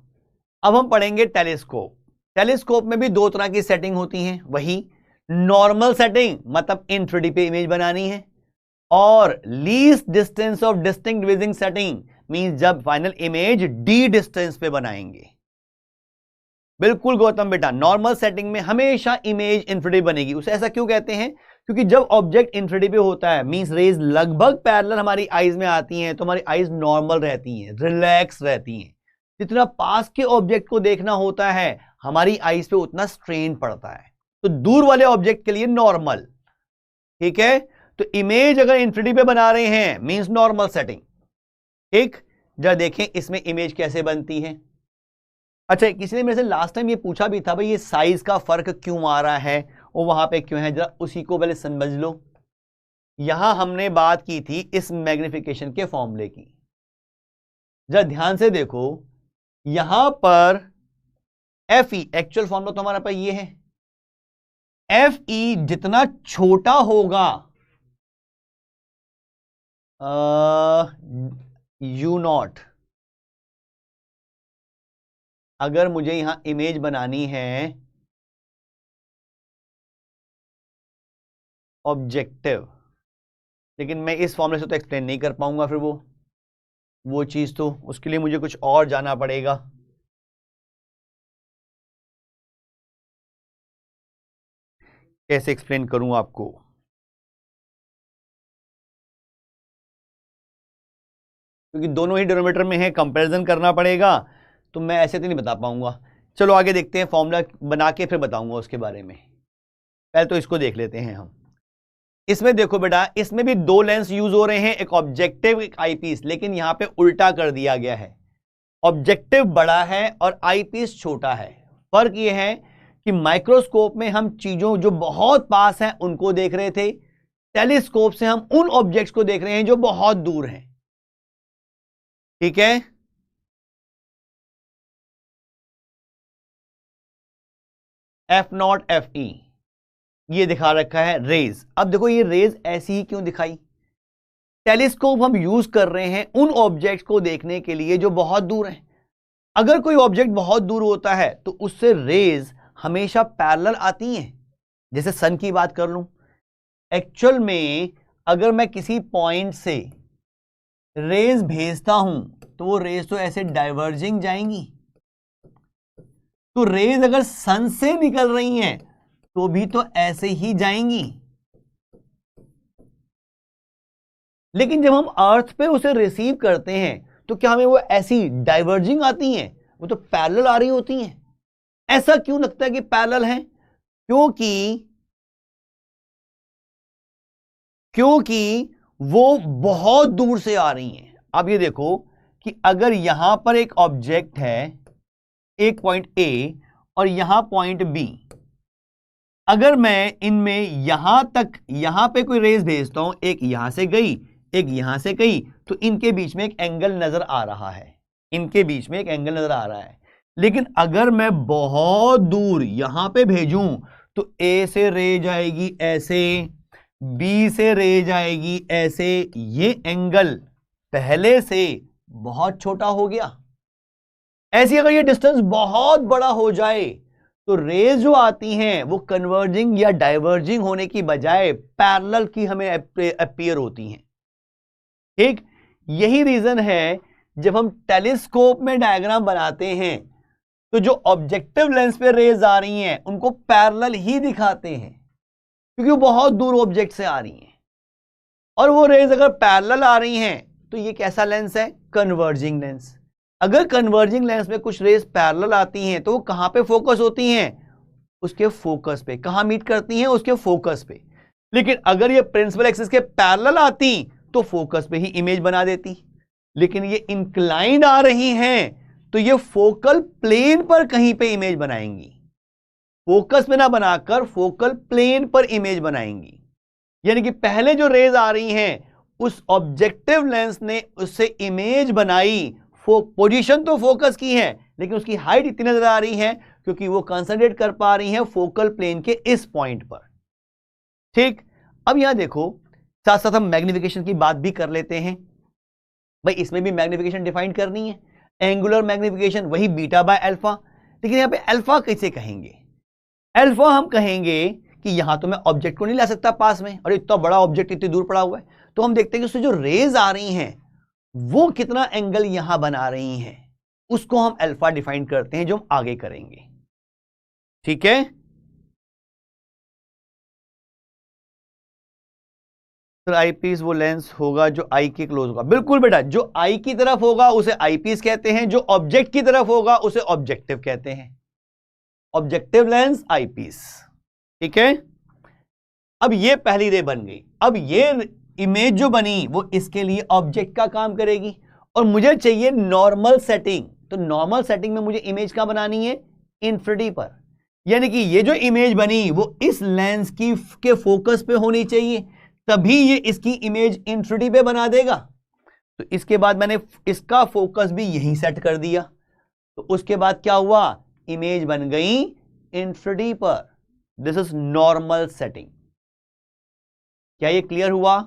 अब हम पढ़ेंगे टेलीस्कोप। टेलीस्कोप में भी दो तरह की सेटिंग होती हैं, वही नॉर्मल सेटिंग मतलब इन 3D पे इमेज बनानी है, और least distance of distinct wheezing setting means जब फाइनल इमेज डी डिस्टेंस पे बनाएंगे। बिल्कुल गौतम बेटा, नॉर्मल सेटिंग में हमेशा इमेज इन 3D बनेगी। उसे ऐसा क्यों कहते हैं? क्योंकि जब ऑब्जेक्ट इन 3D पे होता है मींस रेज लगभग पैरेलल हमारी आईज में आती हैं, तो हमारी आईज नॉर्मल रहती हैं, रिलैक्स रहती हैं। जितना पास के ऑब्जेक्ट को देखना होता है हमारी आईज पे उतना स्ट्रेन पड़ता है, तो दूर वाले ऑब्जेक्ट के लिए नॉर्मल। ठीक है, तो इमेज अगर इन 3D पे बना रहे हैं मींस नॉर्मल सेटिंग। ठीक, जरा देखें इसमें इमेज कैसे बनती है। अच्छा, किसी ने मेरे से लास्ट टाइम ये पूछा भी था भाई ये साइज का फर्क क्यों आ रहा है और वहां पे क्यों है, जरा उसी को पहले समझ लो। यहां हमने बात की थी इस मैग्निफिकेशन के फॉर्मूले की, जरा ध्यान से देखो। यहां पर एफ ई एक्चुअल फॉर्मूला तो हमारा पास ये है, एफ ई जितना छोटा होगा यू नॉट, अगर मुझे यहां इमेज बनानी है ऑब्जेक्टिव, लेकिन मैं इस फॉर्मूले से तो एक्सप्लेन नहीं कर पाऊंगा, फिर वो चीज तो उसके लिए मुझे कुछ और जाना पड़ेगा। कैसे एक्सप्लेन करूं आपको? क्योंकि दोनों ही डिनोमिनेटर में है, कंपैरिजन करना पड़ेगा, तो मैं ऐसे तो नहीं बता पाऊंगा। चलो आगे देखते हैं, फॉर्मूला बना के फिर बताऊंगा उसके बारे में। पहले तो इसको देख लेते हैं हम। इसमें देखो बेटा, इसमें भी दो लेंस यूज हो रहे हैं, एक ऑब्जेक्टिव एक आईपीस, लेकिन यहां पे उल्टा कर दिया गया है। ऑब्जेक्टिव बड़ा है और आईपीस छोटा है। फर्क यह है कि माइक्रोस्कोप में हम चीजों जो बहुत पास हैं उनको देख रहे थे, टेलीस्कोप से हम उन ऑब्जेक्ट्स को देख रहे हैं जो बहुत दूर हैं। ठीक है, एफ नॉट एफ ई ये दिखा रखा है रेज। अब देखो ये रेज ऐसी ही क्यों दिखाई? टेलीस्कोप हम यूज कर रहे हैं उन ऑब्जेक्ट्स को देखने के लिए जो बहुत दूर हैं। अगर कोई ऑब्जेक्ट बहुत दूर होता है तो उससे रेज हमेशा पैरेलल आती हैं। जैसे सन की बात कर लूं, एक्चुअल में अगर मैं किसी पॉइंट से रेज भेजता हूं तो वो रेज तो ऐसे डाइवर्जिंग जाएंगी, तो रेज अगर सन से निकल रही हैं तो भी तो ऐसे ही जाएंगी। लेकिन जब हम अर्थ पे उसे रिसीव करते हैं तो क्या हमें वो ऐसी डाइवर्जिंग आती हैं? वो तो पैरेलल आ रही होती हैं। ऐसा क्यों लगता है कि पैरेलल है? क्योंकि वो बहुत दूर से आ रही हैं। अब ये देखो कि अगर यहां पर एक ऑब्जेक्ट है, एक पॉइंट ए और यहां पॉइंट बी, अगर मैं इनमें यहां तक यहां पे कोई रेज भेजता हूं, एक यहां से गई एक यहां से गई, तो इनके बीच में एक एंगल नजर आ रहा है, इनके बीच में एक एंगल नजर आ रहा है। लेकिन अगर मैं बहुत दूर यहां पे भेजूं तो ए से रे जाएगी ऐसे, बी से रे जाएगी ऐसे, ये एंगल पहले से बहुत छोटा हो गया। ऐसी अगर ये डिस्टेंस बहुत बड़ा हो जाए तो रेज जो आती हैं वो कन्वर्जिंग या डाइवर्जिंग होने की बजाय पैरेलल की हमें अपीयर होती हैं। ठीक, यही रीजन है जब हम टेलीस्कोप में डायग्राम बनाते हैं तो जो ऑब्जेक्टिव लेंस पे रेज आ रही हैं उनको पैरेलल ही दिखाते हैं, क्योंकि वो बहुत दूर ऑब्जेक्ट से आ रही हैं। और वो रेज अगर पैरेलल आ रही हैं तो ये कैसा लेंस है? Converging lens. अगर कन्वर्जिंग लेंस में कुछ रेज पैरेलल आती हैं तो वो कहां पे फोकस होती हैं? उसके फोकस पे। कहां मीट करती हैं? उसके फोकस पे। लेकिन अगर ये प्रिंसिपल एक्सिस के पैरेलल आती तो फोकस पे ही इमेज बना देती। लेकिन ये इंक्लाइंड आ रही हैं तो ये फोकल प्लेन पर कहीं पे इमेज बनाएंगी, फोकस पे ना बनाकर फोकल प्लेन पर इमेज बनाएंगी। यानी कि पहले जो रेज आ रही हैं उस ऑब्जेक्टिव लेंस ने उससे इमेज बनाई, पोजीशन तो फोकस की है लेकिन उसकी हाइट इतनी नजर आ रही है क्योंकि वो कंसंट्रेट कर पा रही है फोकल प्लेन के इस पॉइंट पर। ठीक, अब यहां देखो, साथ साथ हम मैग्निफिकेशन की बात भी कर लेते हैं। भाई इसमें भी मैग्निफिकेशन डिफाइन करनी है, एंगुलर मैग्निफिकेशन वही बीटा बाय अल्फा, लेकिन यहां पे अल्फा कैसे कहेंगे? अल्फा हम कहेंगे कि यहां तो मैं ऑब्जेक्ट को नहीं ला सकता पास में, और इतना बड़ा ऑब्जेक्ट इतनी दूर पड़ा हुआ है, तो हम देखते हैं कि उससे जो रेज आ रही हैं वो कितना एंगल यहां बना रही हैं, उसको हम अल्फा डिफाइन करते हैं, जो हम आगे करेंगे। ठीक है, तो आईपीस वो लेंस होगा जो आई के क्लोज होगा। बिल्कुल बेटा, जो आई की तरफ होगा उसे आईपीस कहते हैं, जो ऑब्जेक्ट की तरफ होगा उसे ऑब्जेक्टिव कहते हैं। Objective lens eyepiece. ठीक है, अब ये पहली रे बन गई। अब ये इमेज जो बनी वो इसके लिए ऑब्जेक्ट का काम करेगी, और मुझे चाहिए नॉर्मल सेटिंग। तो नॉर्मल सेटिंग में मुझे इमेज कहां बनानी है? इंफिनिटी पर। यानी कि ये जो इमेज बनी वो इस लेंस की के फोकस पे होनी चाहिए, तभी ये इसकी इमेज इंफिनिटी पे बना देगा। तो इसके बाद मैंने इसका फोकस भी यहीं सेट कर दिया, तो उसके बाद क्या हुआ? इमेज बन गई इंफिनिटी पर। This is normal setting. क्या ये क्लियर हुआ?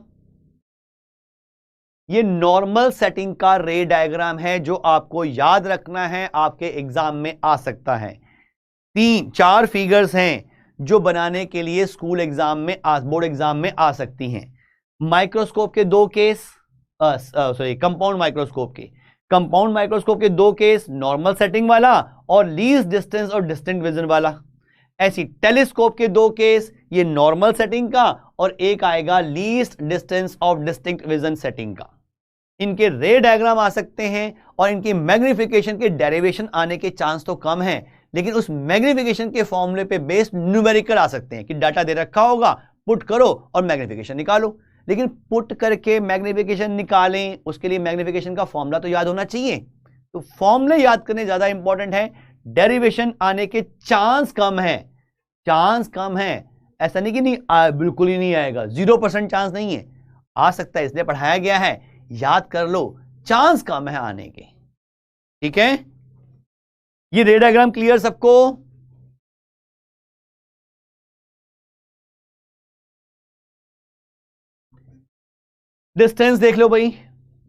ये नॉर्मल सेटिंग का रे डायग्राम है जो आपको याद रखना है, आपके एग्जाम में आ सकता है। 3-4 फिगर्स हैं जो बनाने के लिए स्कूल एग्जाम में, बोर्ड एग्जाम में आ सकती हैं। माइक्रोस्कोप के 2 केस, कंपाउंड माइक्रोस्कोप के 2 केस, नॉर्मल सेटिंग वाला और लीस्ट डिस्टेंस और डिस्टिंक्ट विजन वाला। ऐसी टेलीस्कोप के 2 केस, ये नॉर्मल सेटिंग का और एक आएगा least distance of distinct vision setting का। इनके रे डायग्राम आ सकते हैं और इनकी मैग्निफिकेशन के डेरिवेशन आने के चांस तो कम हैं, लेकिन उस मैग्निफिकेशन के फॉर्मूले पे बेस्ड न्यूमेरिकल आ सकते हैं कि डाटा दे रखा होगा, पुट करो और मैग्निफिकेशन निकालो। लेकिन पुट करके मैग्निफिकेशन निकालें उसके लिए मैग्निफिकेशन का फॉर्मूला तो याद होना चाहिए। तो फॉर्मूले याद करने ज्यादा इंपॉर्टेंट है, डेरिवेशन आने के चांस कम है। चांस कम है, ऐसा नहीं कि नहीं बिल्कुल ही नहीं आएगा, 0% चांस नहीं है, आ सकता है, इसलिए पढ़ाया गया है, याद कर लो, चांस कम है आने के। ठीक है, ये रे डायग्राम क्लियर सबको? डिस्टेंस देख लो भाई,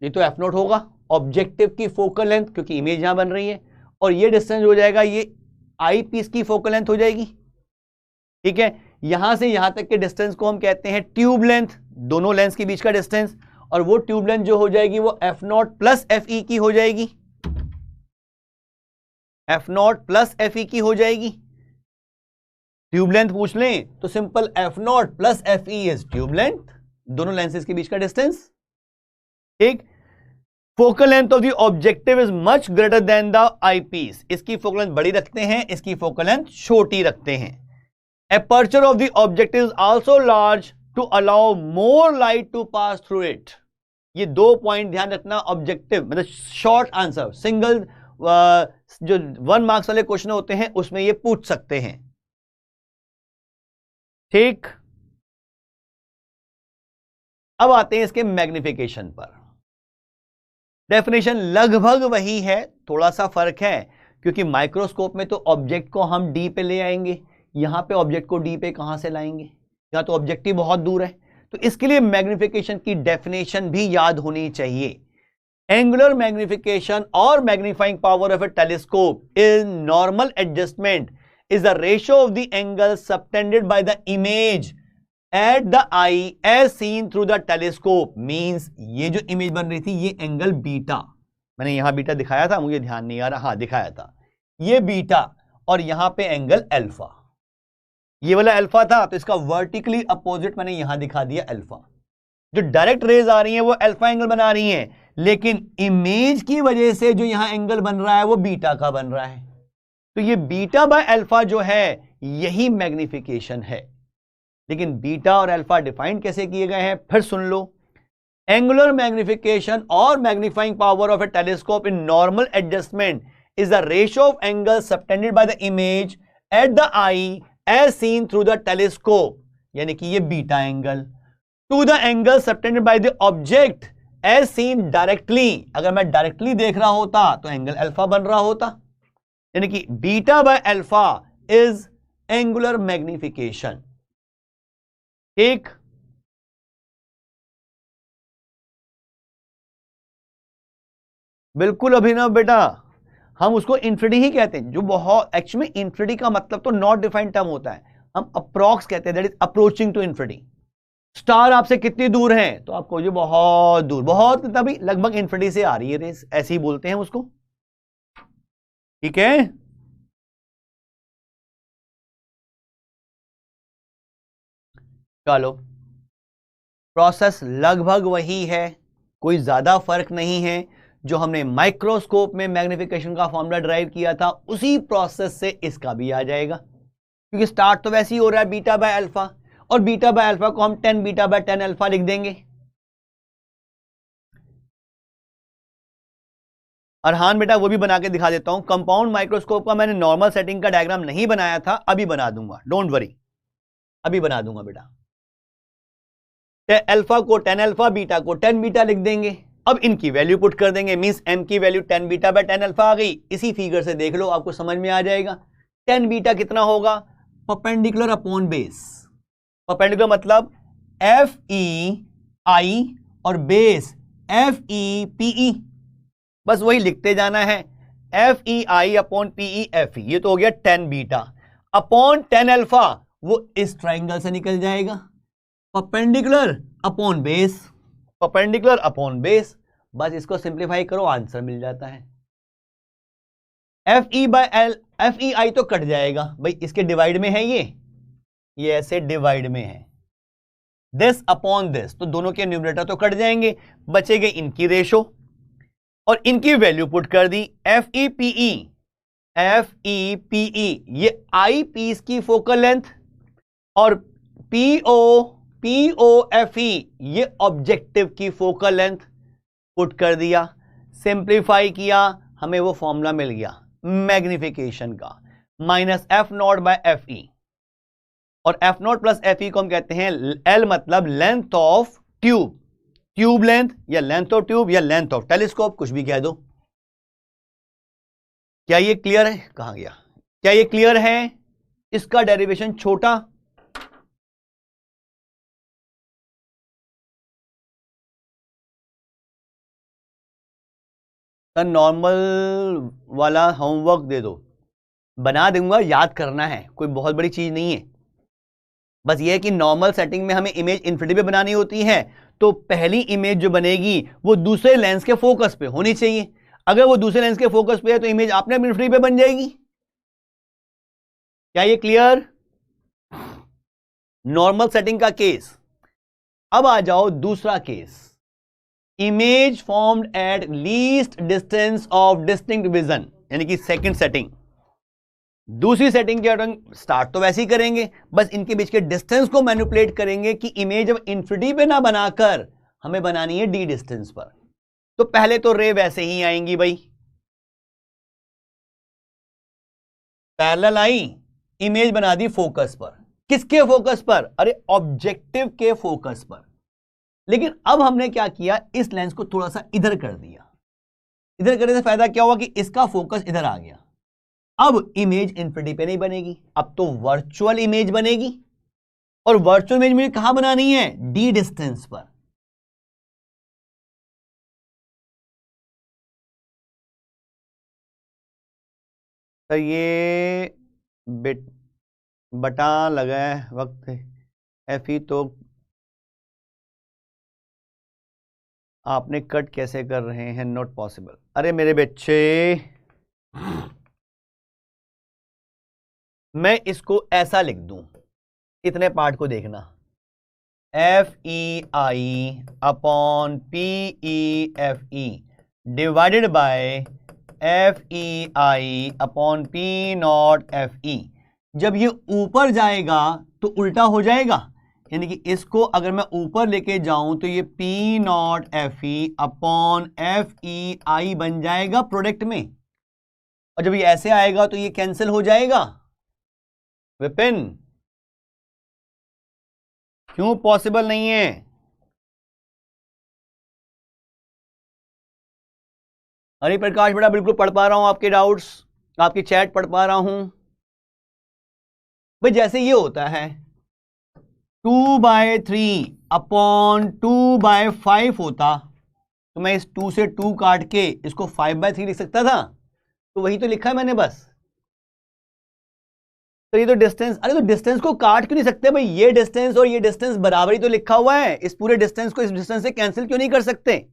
ये तो एफ नॉट होगा, ऑब्जेक्टिव की फोकल लेंथ, क्योंकि इमेज यहां बन रही है, और ये डिस्टेंस हो जाएगा, ये आई पीस की फोकल लेंथ हो जाएगी। ठीक है, यहां से यहां तक के डिस्टेंस को हम कहते हैं ट्यूब लेंथ, दोनों लेंस के बीच का डिस्टेंस, और वो ट्यूब लेंथ जो हो जाएगी वो F not plus F E की हो जाएगी, F not plus F E की हो जाएगी। ट्यूब लेंथ पूछ लें तो simple F not plus F E is tube length, दोनों लेंसेज के बीच का डिस्टेंस। ठीक, focal length of the objective is much greater than the eyepiece, इसकी फोकल लेंथ बड़ी रखते हैं, इसकी फोकल लेंथ छोटी रखते हैं। Aperture of the objective is also large to allow more light to pass through it. ये 2 point ध्यान रखना, ऑब्जेक्टिव मतलब शॉर्ट आंसर, सिंगल जो 1 मार्क्स वाले क्वेश्चन होते हैं उसमें ये पूछ सकते हैं। ठीक, अब आते हैं इसके मैग्निफिकेशन पर। डेफिनेशन लगभग वही है, थोड़ा सा फर्क है, क्योंकि माइक्रोस्कोप में तो ऑब्जेक्ट को हम डी पे ले आएंगे, यहां पे ऑब्जेक्ट को डी पे कहां से लाएंगे, यहां तो ऑब्जेक्टिव बहुत दूर है, तो इसके लिए मैग्निफिकेशन की डेफिनेशन भी याद होनी चाहिए। एंगुलर मैग्निफिकेशन और magnifying power of a telescope is normal adjustment is the ratio of the angle subtended by the image at the eye as seen through the telescope. Means ये जो image बन रही थी ये एंगल बीटा, मैंने यहां beta दिखाया था, मुझे ध्यान नहीं आ रहा, हाँ दिखाया था, ये बीटा, और यहां पे एंगल अल्फा, ये वाला अल्फा था, तो इसका वर्टिकली अपोजिट मैंने यहां दिखा दिया अल्फा। जो डायरेक्ट रेज आ रही हैं वो अल्फा एंगल बना रही हैं, लेकिन इमेज की वजह से जो यहां एंगल बन रहा है वो बीटा का बन रहा है। तो ये बीटा बाय अल्फा जो है यही मैग्निफिकेशन है। लेकिन बीटा और अल्फा डिफाइन कैसे किए गए हैं फिर सुन लो। एंगुलर मैग्निफिकेशन और magnifying power of a telescope in normal adjustment is the ratio of angle subtended by the image at the eye as seen through the telescope, यानी कि ये beta angle. To the angle subtended by the object as seen directly. अगर मैं directly देख रहा होता तो angle alpha बन रहा होता, यानी कि beta by alpha is angular magnification. ठीक, बिल्कुल अभिनव बेटा, हम उसको इंफिनिटी ही कहते हैं, जो बहुत एक्चुअली में इंफिनिटी का मतलब तो नॉट डिफाइंड टर्म होता है, हम अप्रॉक्स कहते हैं, that is approaching to infinity. Star आपसे कितनी दूर है, तो आपको जो बहुत दूर, बहुत तभी लगभग इंफिनिटी से आ रही है रेस, ऐसे ही बोलते हैं उसको। ठीक है, चलो प्रोसेस लगभग वही है, कोई ज्यादा फर्क नहीं है। जो हमने माइक्रोस्कोप में मैग्निफिकेशन का फॉर्मूला ड्राइव किया था उसी प्रोसेस से इसका भी आ जाएगा, क्योंकि स्टार्ट तो वैसे ही हो रहा है बीटा बाय अल्फा, और बीटा बाय अल्फा को हम 10 बीटा बाय 10 अल्फा लिख देंगे। अरहान बेटा वो भी बना के दिखा देता हूं। कंपाउंड माइक्रोस्कोप का मैंने नॉर्मल सेटिंग का डायग्राम नहीं बनाया था, अभी बना दूंगा, डोंट वरी, अभी बना दूंगा बेटा। अल्फा को 10 अल्फा, बीटा को 10 बीटा लिख देंगे। अब इनकी वैल्यू पुट कर देंगे, मींस m की वैल्यू 10 बीटा बाय 10 अल्फा आ गई। इसी फिगर से देख लो, आपको समझ में आ जाएगा। 10 बीटा कितना होगा, परपेंडिकुलर अपॉन बेस। परपेंडिकुलर मतलब FEI और बेस FEPE, बस वही लिखते जाना है, FEI अपॉन PE FE। ये तो हो गया 10 बीटा अपॉन 10 अल्फा, वो इस ट्राइंगल से निकल जाएगा। Perpendicular upon base, perpendicular upon base, बस इसको सिंप्लीफाई करो, आंसर मिल जाता है। FE बाय L, FEI तो कट जाएगा भाई, इसके डिवाइड में है ये ऐसे डिवाइड में है, दिस अपॉन दिस, तो दोनों के न्यूमरेटर तो कट जाएंगे, बचेंगे इनकी रेशो और इनकी वैल्यू पुट कर दी। FEPE, FEPE ये आई पीस की फोकल लेंथ, और POFE ये ऑब्जेक्टिव की फोकल लेंथ पुट कर दिया, सिंप्लीफाई किया, हमें वो फॉर्मूला मिल गया मैग्निफिकेशन का, माइनस F0 बाय FE, और F0 प्लस FE को हम कहते हैं L मतलब length of tube, tube length या लेंथ ऑफ ट्यूब या लेंथ ऑफ टेलीस्कोप, कुछ भी कह दो। क्या ये क्लियर है, कहां गया, क्या ये क्लियर है? इसका डेरिवेशन छोटा, नॉर्मल वाला होमवर्क दे दो, बना दूंगा, याद करना है, कोई बहुत बड़ी चीज नहीं है। बस ये है कि नॉर्मल सेटिंग में हमें इमेज इन्फिनिटी पे बनानी होती है, तो पहली इमेज जो बनेगी वो दूसरे लेंस के फोकस पे होनी चाहिए। अगर वो दूसरे लेंस के फोकस पे है तो इमेज आपने इन्फिनिटी पे बन जाएगी। क्या ये क्लियर? नॉर्मल सेटिंग का केस। अब आ जाओ दूसरा case, image formed at least distance of distinct vision, यानी कि सेकंड सेटिंग। दूसरी सेटिंग के अकॉर्डिंग स्टार्ट तो वैसे ही करेंगे, बस इनके बीच के डिस्टेंस को मैनिपुलेट करेंगे कि इमेज अब इन्फिनिटी पे ना बनाकर हमें बनानी है डी डिस्टेंस पर। तो पहले तो रे वैसे ही आएंगी भाई, पैरेलल आई, इमेज बना दी फोकस पर। किसके फोकस पर? अरे ऑब्जेक्टिव के फोकस पर। लेकिन अब हमने क्या किया, इस लेंस को थोड़ा सा इधर कर दिया। इधर करने से फायदा क्या हुआ कि इसका फोकस इधर आ गया। अब इमेज इन्फिनिटी पे नहीं बनेगी, अब तो वर्चुअल इमेज बनेगी, और वर्चुअल इमेज मुझे कहां बनानी है? डी डिस्टेंस पर। तो ये बटा लगा है वक्त FE, तो आपने कट कैसे कर रहे हैं? Not possible. अरे मेरे बच्चे, मैं इसको ऐसा लिख दूं, इतने पार्ट को देखना, FEI upon PEFE divided by FEI upon P0FE। जब ये ऊपर जाएगा तो उल्टा हो जाएगा, यानी कि इसको अगर मैं ऊपर लेके जाऊं तो ये P0FE अपॉन FEI बन जाएगा प्रोडक्ट में, और जब ये ऐसे आएगा तो ये कैंसिल हो जाएगा। विपिन, क्यों पॉसिबल नहीं है? हरि प्रकाश बेटा बिल्कुल पढ़ पा रहा हूं आपके डाउट्स, आपकी चैट पढ़ पा रहा हूं भाई। जैसे ये होता है 2/3 अपॉन 2/5 होता, तो मैं इस 2 से 2 काट के इसको 5/3 लिख सकता था, तो वही तो लिखा है मैंने बस। तो ये तो डिस्टेंस, अरे तो डिस्टेंस को काट क्यों नहीं सकते भाई, ये डिस्टेंस और ये डिस्टेंस बराबर ही तो लिखा हुआ है, इस पूरे डिस्टेंस को इस डिस्टेंस से कैंसिल क्यों नहीं कर सकते।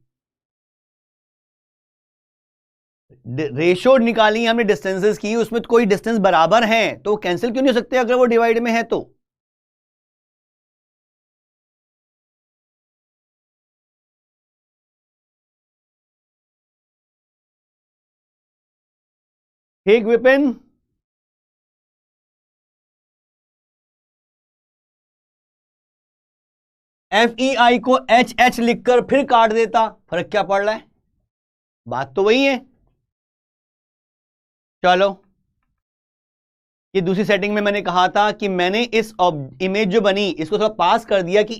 रेशो निकाली हमने डिस्टेंसेस की, उसमें तो कोई डिस्टेंस बराबर है तो वो कैंसिल क्यों नहीं हो सकते अगर वो डिवाइड में है तो। ठीक विपिन, FEI को HH लिखकर फिर काट देता, फर्क क्या पड़ रहा है, बात तो वही है। चलो ये दूसरी सेटिंग में मैंने कहा था कि मैंने इस इमेज जो बनी इसको थोड़ा पास कर दिया कि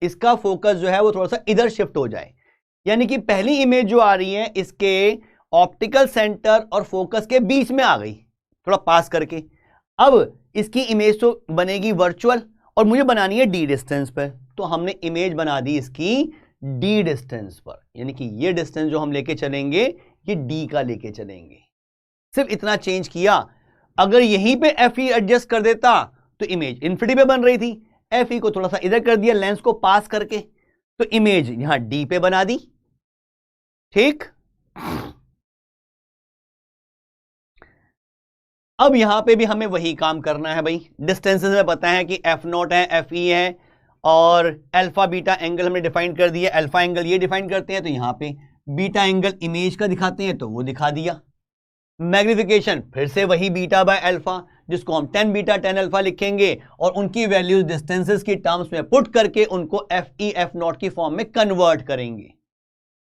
इसका फोकस जो है वो थोड़ा सा इधर शिफ्ट हो जाए, यानी कि पहली इमेज जो आ रही है इसके ऑप्टिकल सेंटर और फोकस के बीच में आ गई, थोड़ा पास करके। अब इसकी इमेज तो बनेगी वर्चुअल और मुझे बनानी है डी डिस्टेंस पर, तो हमने इमेज बना दी इसकी डी डिस्टेंस पर, यानी कि ये डिस्टेंस जो हम लेके चलेंगे ये डी का लेके चलेंगे, सिर्फ इतना चेंज किया। अगर यहीं पे FE एडजस्ट कर देता तो इमेज इन्फिनिटी पे बन रही थी, FE को थोड़ा सा इधर कर दिया लेंस को पास करके, तो इमेज यहां डी पे बना दी। ठीक, अब यहां पे भी हमें वही काम करना है भाई। डिस्टेंसेस में पता है कि F0 है, FE है, और अल्फा बीटा एंगल हमने डिफाइन कर दिया। अल्फा एंगल ये डिफाइन करते हैं, तो यहां पे बीटा एंगल इमेज का दिखाते हैं, तो वो दिखा दिया। मैग्निफिकेशन फिर से वही बीटा बाय अल्फा, जिसको हम 10 बीटा 10 अल्फा लिखेंगे और उनकी वैल्यूज डिस्टेंसेस की टर्म्स में पुट करके उनको FE F0 की फॉर्म में कन्वर्ट करेंगे।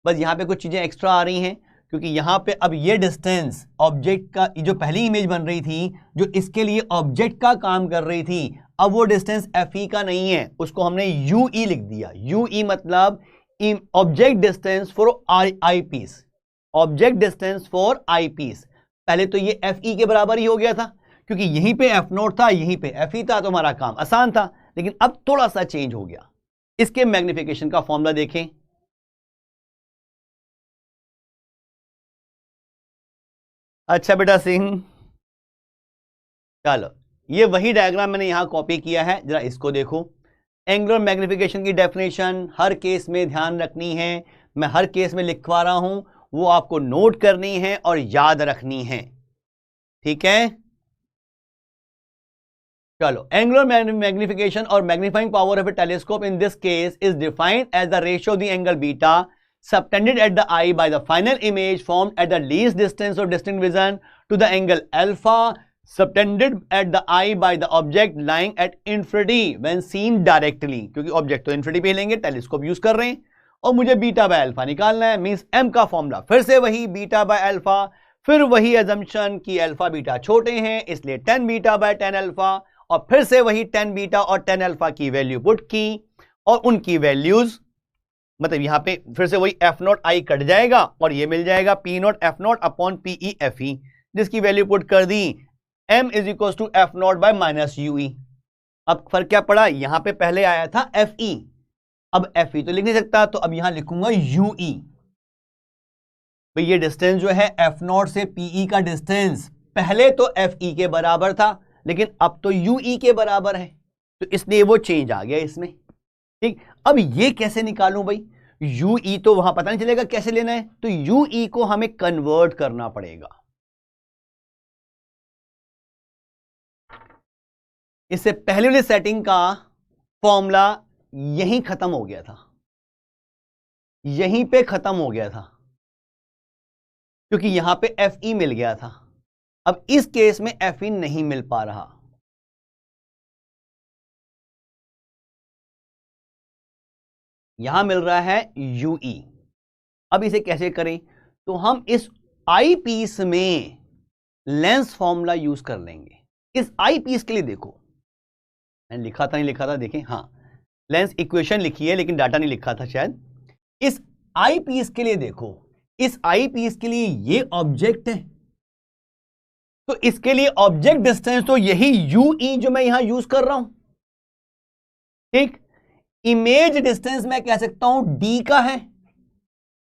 बस यहां पे कुछ चीजें एक्स्ट्रा आ रही हैं, क्योंकि यहां पे अब ये डिस्टेंस ऑब्जेक्ट का, जो पहली इमेज बन रही थी जो इसके लिए ऑब्जेक्ट का काम कर रही थी, अब वो डिस्टेंस FE का नहीं है, उसको हमने UE लिख दिया। UE मतलब object distance for eyepiece, object distance for eyepiece. पहले तो ये FE के बराबर ही हो गया था, क्योंकि यहीं पे F0 था, यहीं पे FE था, तो हमारा काम आसान था। लेकिन अब थोड़ा सा चेंज हो गया। इसके मैग्निफिकेशन का फॉर्मूला देखें, अच्छा बेटा सिंह, चलो ये वही डायग्राम मैंने यहां कॉपी किया है, जरा इसको देखो। एंगुलर मैग्निफिकेशन की डेफिनेशन हर केस में ध्यान रखनी है, मैं हर केस में लिखवा रहा हूं, वो आपको नोट करनी है और याद रखनी है, ठीक है। चलो, एंगुलर मैग्निफिकेशन और magnifying power of a telescope in this case is defined as the ratio of the angle beta subtended at the eye by the final image formed at the least distance of distinct vision to the angle alpha subtended at the eye by the object lying at infinity when seen directly। क्योंकि object तो infinity पे लेंगे, telescope use कर रहे हैं, और मुझे beta by alpha निकालना है, मींस m का फॉर्मूला फिर से वही बीटा बाय अल्फा, फिर वही अजम्पशन कि अल्फा बीटा छोटे हैं इसलिए 10 बीटा बाय 10 अल्फा, और फिर से वही 10 बीटा और 10 अल्फा की वैल्यू पुट की, और उनकी वैल्यूज मतलब यहां पे फिर से वही F0 I कट जाएगा और ये मिल जाएगा P0 F0 upon PE FE, जिसकी वैल्यू पुट कर दी m is equal to F0 by minus UE। अब फर्क क्या पड़ा, यहां पे पहले आया था FE, अब FE तो लिख नहीं सकता, तो अब यहां लिखूंगा UE। भाई ये डिस्टेंस जो है F0 से PE का डिस्टेंस पहले तो FE के बराबर था, लेकिन अब तो UE के बराबर है, तो इसलिए वो चेंज आ गया इसमें। ठीक, अब ये कैसे निकालूं भाई, UE तो वहां पता नहीं चलेगा कैसे लेना है, तो UE को हमें कन्वर्ट करना पड़ेगा। इससे पहले वाली सेटिंग का फॉर्मूला यहीं खत्म हो गया था, यहीं पे खत्म हो गया था, क्योंकि यहां पे FE मिल गया था। अब इस केस में FE नहीं मिल पा रहा, यहां मिल रहा है UE। अब इसे कैसे करें, तो हम इस आई पीस में लेंस फॉर्मूला यूज कर लेंगे। इस आई पीस के लिए देखो, मैंने लिखा था नहीं लिखा था, देखें, हाँ लेंस इक्वेशन लिखी है लेकिन डाटा नहीं लिखा था शायद। इस आई पीस के लिए देखो, इस आई पीस के लिए ये ऑब्जेक्ट है, तो इसके लिए ऑब्जेक्ट डिस्टेंस तो यही यूई जो मैं यहां यूज कर रहा हूं, ठीक। इमेज डिस्टेंस मैं कह सकता हूं डी का है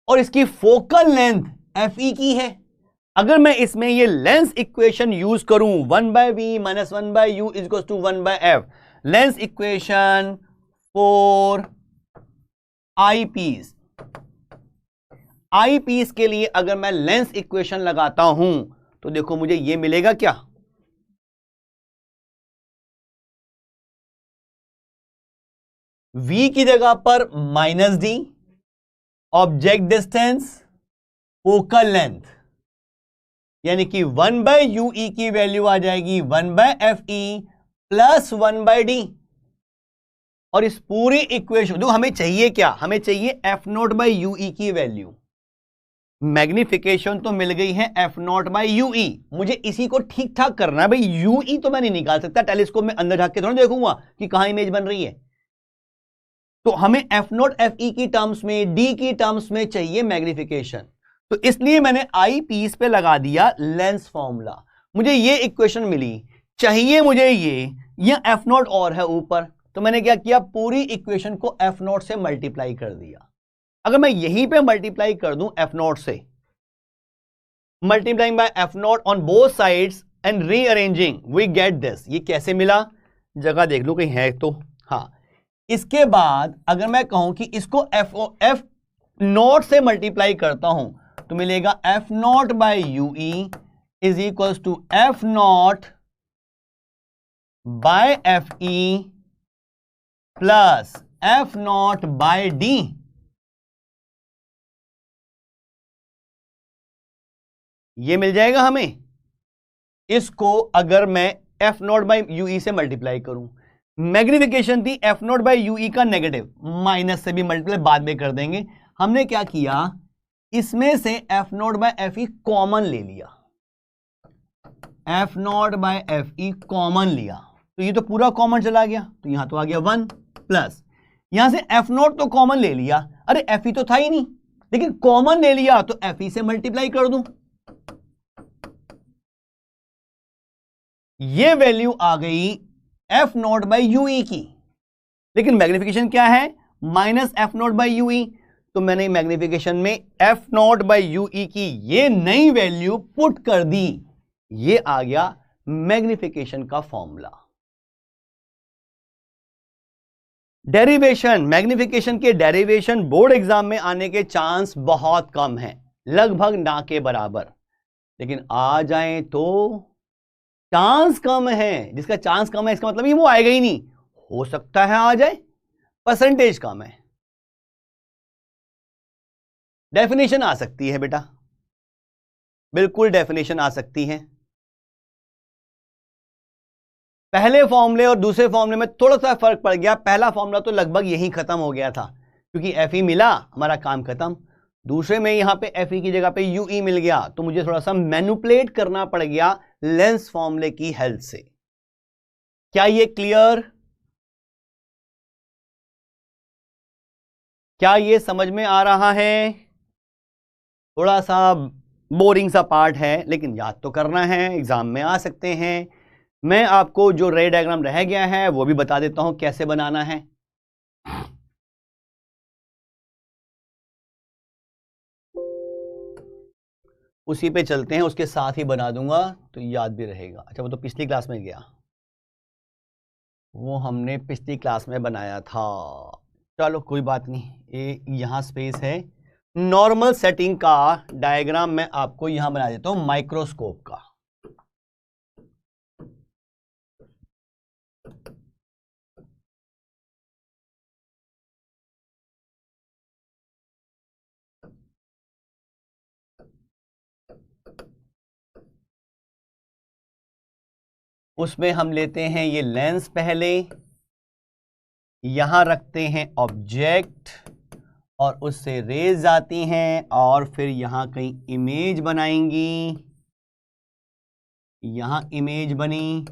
और इसकी फोकल लेंथ एफ ई की है। अगर मैं इसमें ये लेंस इक्वेशन यूज करूं 1/v - 1/u = 1/f, lens equation for eyepiece, eyepiece के लिए अगर मैं लेंस इक्वेशन लगाता हूं तो देखो मुझे ये मिलेगा क्या, v की जगह पर -d, object distance, focal length, यानी कि 1/ue की वैल्यू आ जाएगी 1/fe + 1/d। और इस पूरी इक्वेशन जो हमें चाहिए क्या, हमें चाहिए f0/ue की वैल्यू। मैग्निफिकेशन तो मिल गई है f0/ue, मुझे इसी को ठीक ठाक करना है भाई। ue तो मैं नहीं निकाल सकता, टेलीस्कोप में अंदर झांक के थोड़ा देखूंगा कि कहां इमेज बन रही है। तो हमें f0 fe की टर्म्स में, d की टर्म्स में चाहिए मैग्निफिकेशन, तो इसलिए मैंने आई पीस पे लगा दिया लेंस फॉर्मूला। मुझे ये इक्वेशन मिली, चाहिए मुझे ये, यह f0 और है ऊपर, तो मैंने क्या किया, पूरी इक्वेशन को f0 से मल्टीप्लाई कर दिया। अगर मैं यहीं पे मल्टीप्लाई कर दूं f0 से, multiplying by f0 on both sides and rearranging we get this. ये कैसे मिला, जगह देख लूं कहीं है तो, हाँ। इसके बाद अगर मैं कहूं कि इसको f0 से मल्टीप्लाई करता हूं तो मिलेगा f0/ue = f0/fe + f0/d। ये मिल जाएगा हमें। इसको अगर मैं f0/ue से मल्टीप्लाई करूं, मैग्निफिकेशन थी f0/ue का नेगेटिव, माइनस से भी मल्टीप्लाई बाद में कर देंगे। हमने क्या किया, इसमें से f0/fe कॉमन ले लिया, f0/fe कॉमन लिया, तो ये तो पूरा कॉमन चला गया, तो यहां तो आ गया 1 प्लस, यहां से f0 तो कॉमन ले लिया, अरे fe तो था ही नहीं, लेकिन कॉमन ले लिया तो fe से मल्टीप्लाई कर दूं, ये वैल्यू आ गई f0/ue की, लेकिन मैग्निफिकेशन क्या है, -f0/ue। तो मैंने मैग्निफिकेशन में f0/ue की ये नई वैल्यू पुट कर दी, ये आ गया मैग्निफिकेशन का फॉर्मूला। डेरिवेशन, मैग्निफिकेशन के डेरिवेशन बोर्ड एग्जाम में आने के चांस बहुत कम हैं, लगभग ना के बराबर, लेकिन आ जाए तो चांस कम है। जिसका चांस कम है इसका मतलब ये वो आएगा ही नहीं, हो सकता है आ जाए, परसेंटेज कम है। डेफिनेशन आ सकती है बेटा, बिल्कुल डेफिनेशन आ सकती है। पहले फॉर्मूले और दूसरे फॉर्मूले में थोड़ा सा फर्क पड़ गया, पहला फॉर्मूला तो लगभग यहीं खत्म हो गया था क्योंकि fe मिला, हमारा काम खत्म। दूसरे में यहां पे fe की जगह पे ue मिल गया, तो मुझे थोड़ा सा मैनिपुलेट करना पड़ गया लेंस फॉर्मूले की हेल्प से। क्या ये क्लियर, क्या ये समझ में आ रहा है? थोड़ा सा बोरिंग सा पार्ट है, लेकिन याद तो करना है, एग्जाम में आ सकते हैं। मैं आपको जो रे डायग्राम रह गया है वो भी बता देता हूं कैसे बनाना है। उसी पे चलते हैं, उसके साथ ही बना दूंगा तो याद भी रहेगा। अच्छा, वो तो पिछली क्लास में गया, वो हमने पिछली क्लास में बनाया था, चलो कोई बात नहीं। ये यहां स्पेस है, नॉर्मल सेटिंग का डायग्राम मैं आपको यहां बना देता हूं माइक्रोस्कोप का। उसमें हम लेते हैं ये लेंस, पहले यहां रखते हैं ऑब्जेक्ट और उससे रेज आती हैं और फिर यहां कहीं इमेज बनाएंगी, यहां इमेज बनी,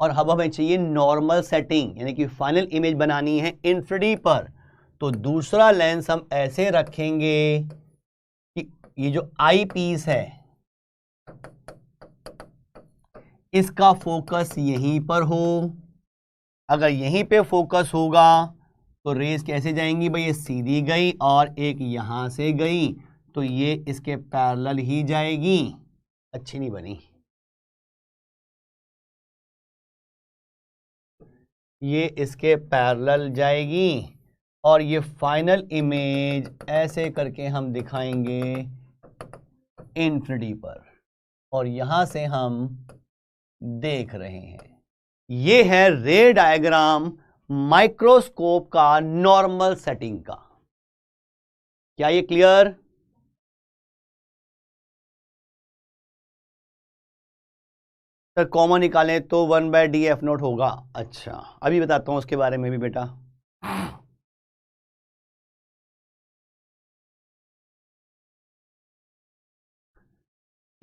और अब हमें चाहिए नॉर्मल सेटिंग, यानी कि फाइनल इमेज बनानी है इंफिनिटी पर। तो दूसरा लेंस हम ऐसे रखेंगे कि ये जो आई पीस है इसका फोकस यहीं पर हो। अगर यहीं पे फोकस होगा तो रेस कैसे जाएंगी भाई, ये सीधी गई और एक यहां से गई, तो ये इसके पैरेलल ही जाएगी। अच्छी नहीं बनी, ये इसके पैरेलल जाएगी और ये फाइनल इमेज ऐसे करके हम दिखाएंगे इंफिनिटी पर, और यहां से हम देख रहे हैं ये है रे डायग्राम माइक्रोस्कोप का नॉर्मल सेटिंग का। क्या ये क्लियर? सर कॉमन निकालें तो 1/d(f0) होगा। अच्छा अभी बताता हूं उसके बारे में भी बेटा।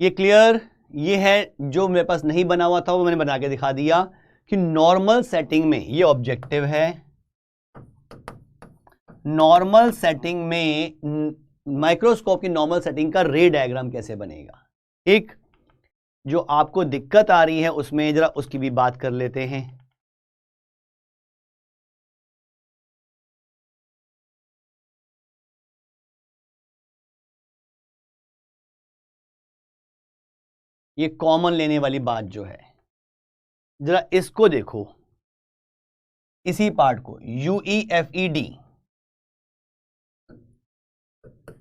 ये क्लियर? ये है जो मेरे पास नहीं बना हुआ था वो मैंने बना के दिखा दिया कि नॉर्मल सेटिंग में ये ऑब्जेक्टिव है। नॉर्मल सेटिंग में माइक्रोस्कोप की नॉर्मल सेटिंग का रे डायग्राम कैसे बनेगा। ठीक, जो आपको दिक्कत आ रही है उसमें जरा उसकी भी बात कर लेते हैं। ये कॉमन लेने वाली बात जो है, जरा इसको देखो, इसी पार्ट को UEFED,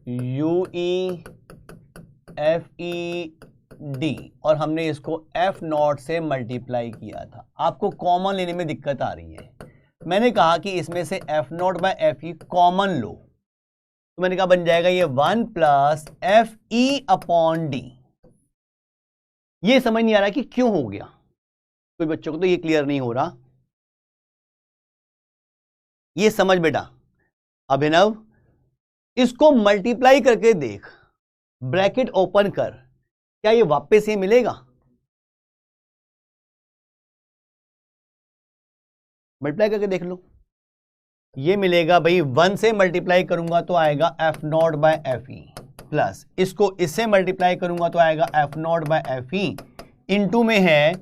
UEFED और हमने इसको F0 से मल्टीप्लाई किया था। आपको कॉमन लेने में दिक्कत आ रही है, मैंने कहा कि इसमें से F0/FE कॉमन लो, तो मैंने कहा बन जाएगा ये 1 + FE/D। ये समझ नहीं आ रहा कि क्यों हो गया, कोई बच्चों को तो ये क्लियर नहीं हो रहा। ये समझ बेटा अभिनव, इसको मल्टीप्लाई करके देख, ब्रैकेट ओपन कर, क्या ये वापस ये मिलेगा? मल्टीप्लाई करके देख लो, ये मिलेगा भाई। 1 से मल्टीप्लाई करूंगा तो आएगा F0/FE प्लस इसको इससे मल्टीप्लाई करूंगा तो आएगा F0/FE, इनटू में है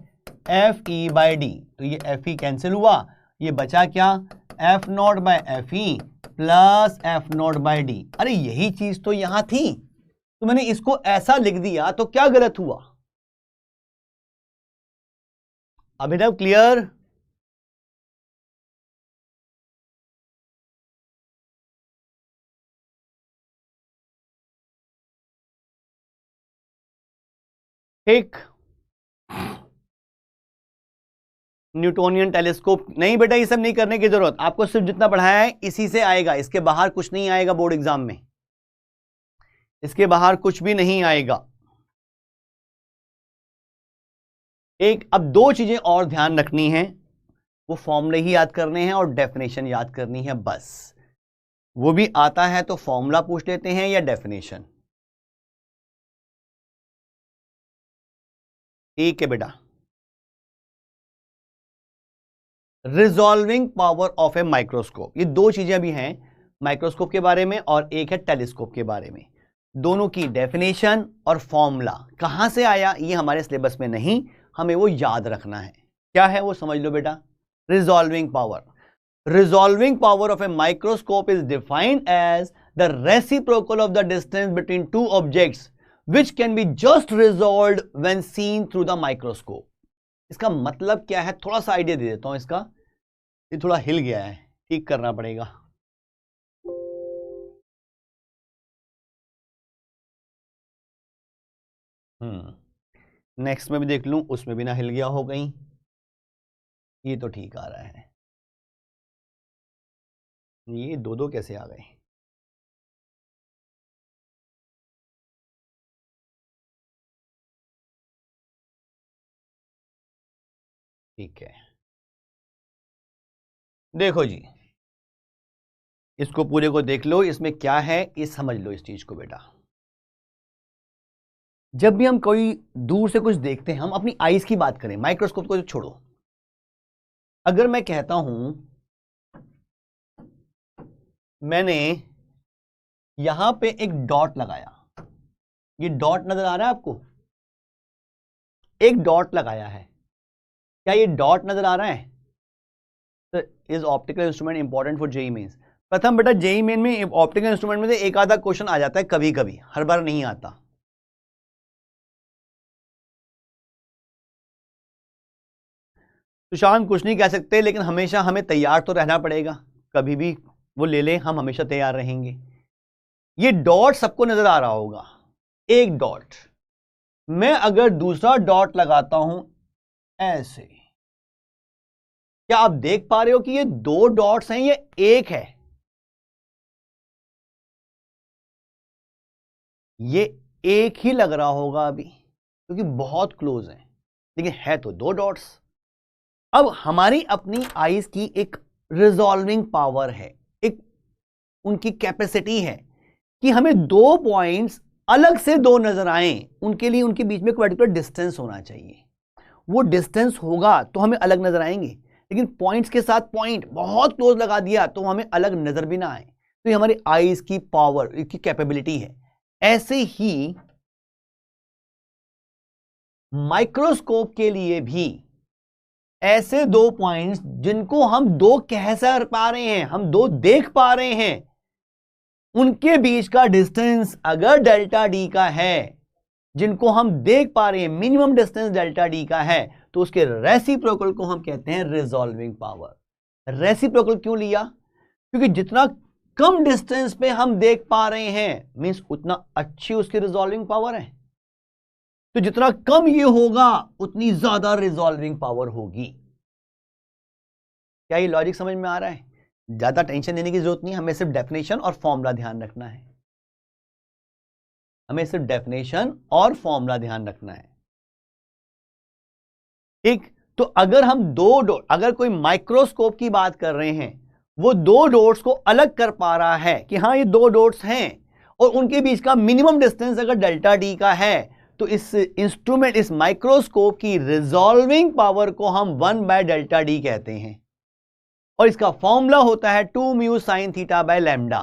FE/D, तो ये FE कैंसिल हुआ, ये बचा क्या F0/FE प्लस F0/D। अरे यही चीज तो यहां थी, तो मैंने इसको ऐसा लिख दिया, तो क्या गलत हुआ? अभिनव क्लियर? ठीक, न्यूटोनियन टेलीस्कोप नहीं बेटा, ये सब नहीं करने की जरूरत, आपको सिर्फ जितना पढ़ाया है इसी से आएगा, इसके बाहर कुछ नहीं आएगा बोर्ड एग्जाम में, इसके बाहर कुछ भी नहीं आएगा। एक अब 2 चीजें और ध्यान रखनी है, वो फॉर्मूले ही याद करने हैं और डेफिनेशन याद करनी है बस। वो भी आता है तो फॉर्मूला पूछ लेते हैं या डेफिनेशन। ठीक है बेटा, resolving power of a microscope, ये 2 चीजें भी हैं, माइक्रोस्कोप के बारे में और एक है टेलीस्कोप के बारे में। दोनों की डेफिनेशन और फॉर्मूला कहां से आया ये हमारे सिलेबस में नहीं, हमें वो याद रखना है। क्या है वो समझ लो बेटा। Resolving power of a microscope is defined as the reciprocal of the distance between 2 objects which can be just resolved when seen through the microscope। इसका मतलब क्या है, थोड़ा सा आइडिया दे देता हूं इसका, ये थोड़ा हिल गया है, ठीक करना पड़ेगा। नेक्स्ट में भी देख लूं, उसमें भी ना हिल गया हो कहीं, ये तो ठीक आ रहा है। ये 2 कैसे आ गए? ठीक है, देखो जी, इसको पूरे को देख लो, इसमें क्या है ये समझ लो इस चीज को बेटा। जब भी हम कोई दूर से कुछ देखते हैं, हम अपनी आईज की बात करें, माइक्रोस्कोप को छोड़ो, अगर मैं कहता हूं मैंने यहां पे एक डॉट लगाया, ये डॉट नजर आ रहा है आपको, एक डॉट लगाया है, क्या ये डॉट नजर आ रहा है? तो is optical instrument important for JEE mains? प्रथम बेटा जेईई मेन में ऑप्टिकल इंस्ट्रूमेंट में से एक आधा क्वेश्चन आ जाता है, कभी कभी, हर बार नहीं आता। सुशांत कुछ नहीं कह सकते, लेकिन हमेशा हमें तैयार तो रहना पड़ेगा, कभी भी वो ले लें, हम हमेशा तैयार रहेंगे। ये डॉट सबको नजर आ रहा होगा, एक डॉट। मैं अगर दूसरा डॉट लगाता हूं ऐसे, क्या आप देख पा रहे हो कि ये दो डॉट्स हैं, ये एक है? ये एक ही लग रहा होगा अभी, क्योंकि बहुत क्लोज है, लेकिन है तो दो डॉट्स। अब हमारी अपनी आईज की एक रिजॉल्विंग पावर है, एक उनकी कैपेसिटी है कि हमें दो पॉइंट्स अलग से दो नजर आए, उनके लिए उनके बीच में एक पर्टिकुलर डिस्टेंस होना चाहिए। वो डिस्टेंस होगा तो हमें अलग नजर आएंगे, लेकिन पॉइंट्स के साथ पॉइंट बहुत क्लोज लगा दिया तो हमें अलग नजर भी ना आए। तो ये हमारी आईज की पावर, की कैपेबिलिटी है। ऐसे ही माइक्रोस्कोप के लिए भी ऐसे दो पॉइंट्स जिनको हम दो कह सर पा रहे हैं, हम दो देख पा रहे हैं, उनके बीच का डिस्टेंस अगर डेल्टा डी का है, जिनको हम देख पा रहे हैं मिनिमम डिस्टेंस डेल्टा डी का है, तो उसके रेसिप्रोकल को हम कहते हैं रिजॉल्विंग पावर। रेसिप्रोकल क्यों लिया? क्योंकि जितना कम डिस्टेंस पे हम देख पा रहे हैं मींस उतना अच्छी उसकी रिजॉल्विंग पावर है, तो जितना कम ये होगा उतनी ज्यादा रिजॉल्विंग पावर होगी। क्या ये लॉजिक समझ में आ रहा है? ज्यादा टेंशन लेने की जरूरत नहीं, हमें सिर्फ डेफिनेशन और फॉर्मूला ध्यान रखना है, हमें सिर्फ डेफिनेशन और फॉर्मूला ध्यान रखना है। ठीक, तो अगर हम दो डॉट, अगर कोई माइक्रोस्कोप की बात कर रहे हैं, वो दो डॉट्स को अलग कर पा रहा है कि हाँ ये दो डॉट्स हैं, और उनके बीच का मिनिमम डिस्टेंस अगर डेल्टा डी का है, तो इस इंस्ट्रूमेंट, इस माइक्रोस्कोप की रिजॉल्विंग पावर को हम 1/डेल्टा डी कहते हैं, और इसका फॉर्मूला होता है 2 mu sine theta by lambda.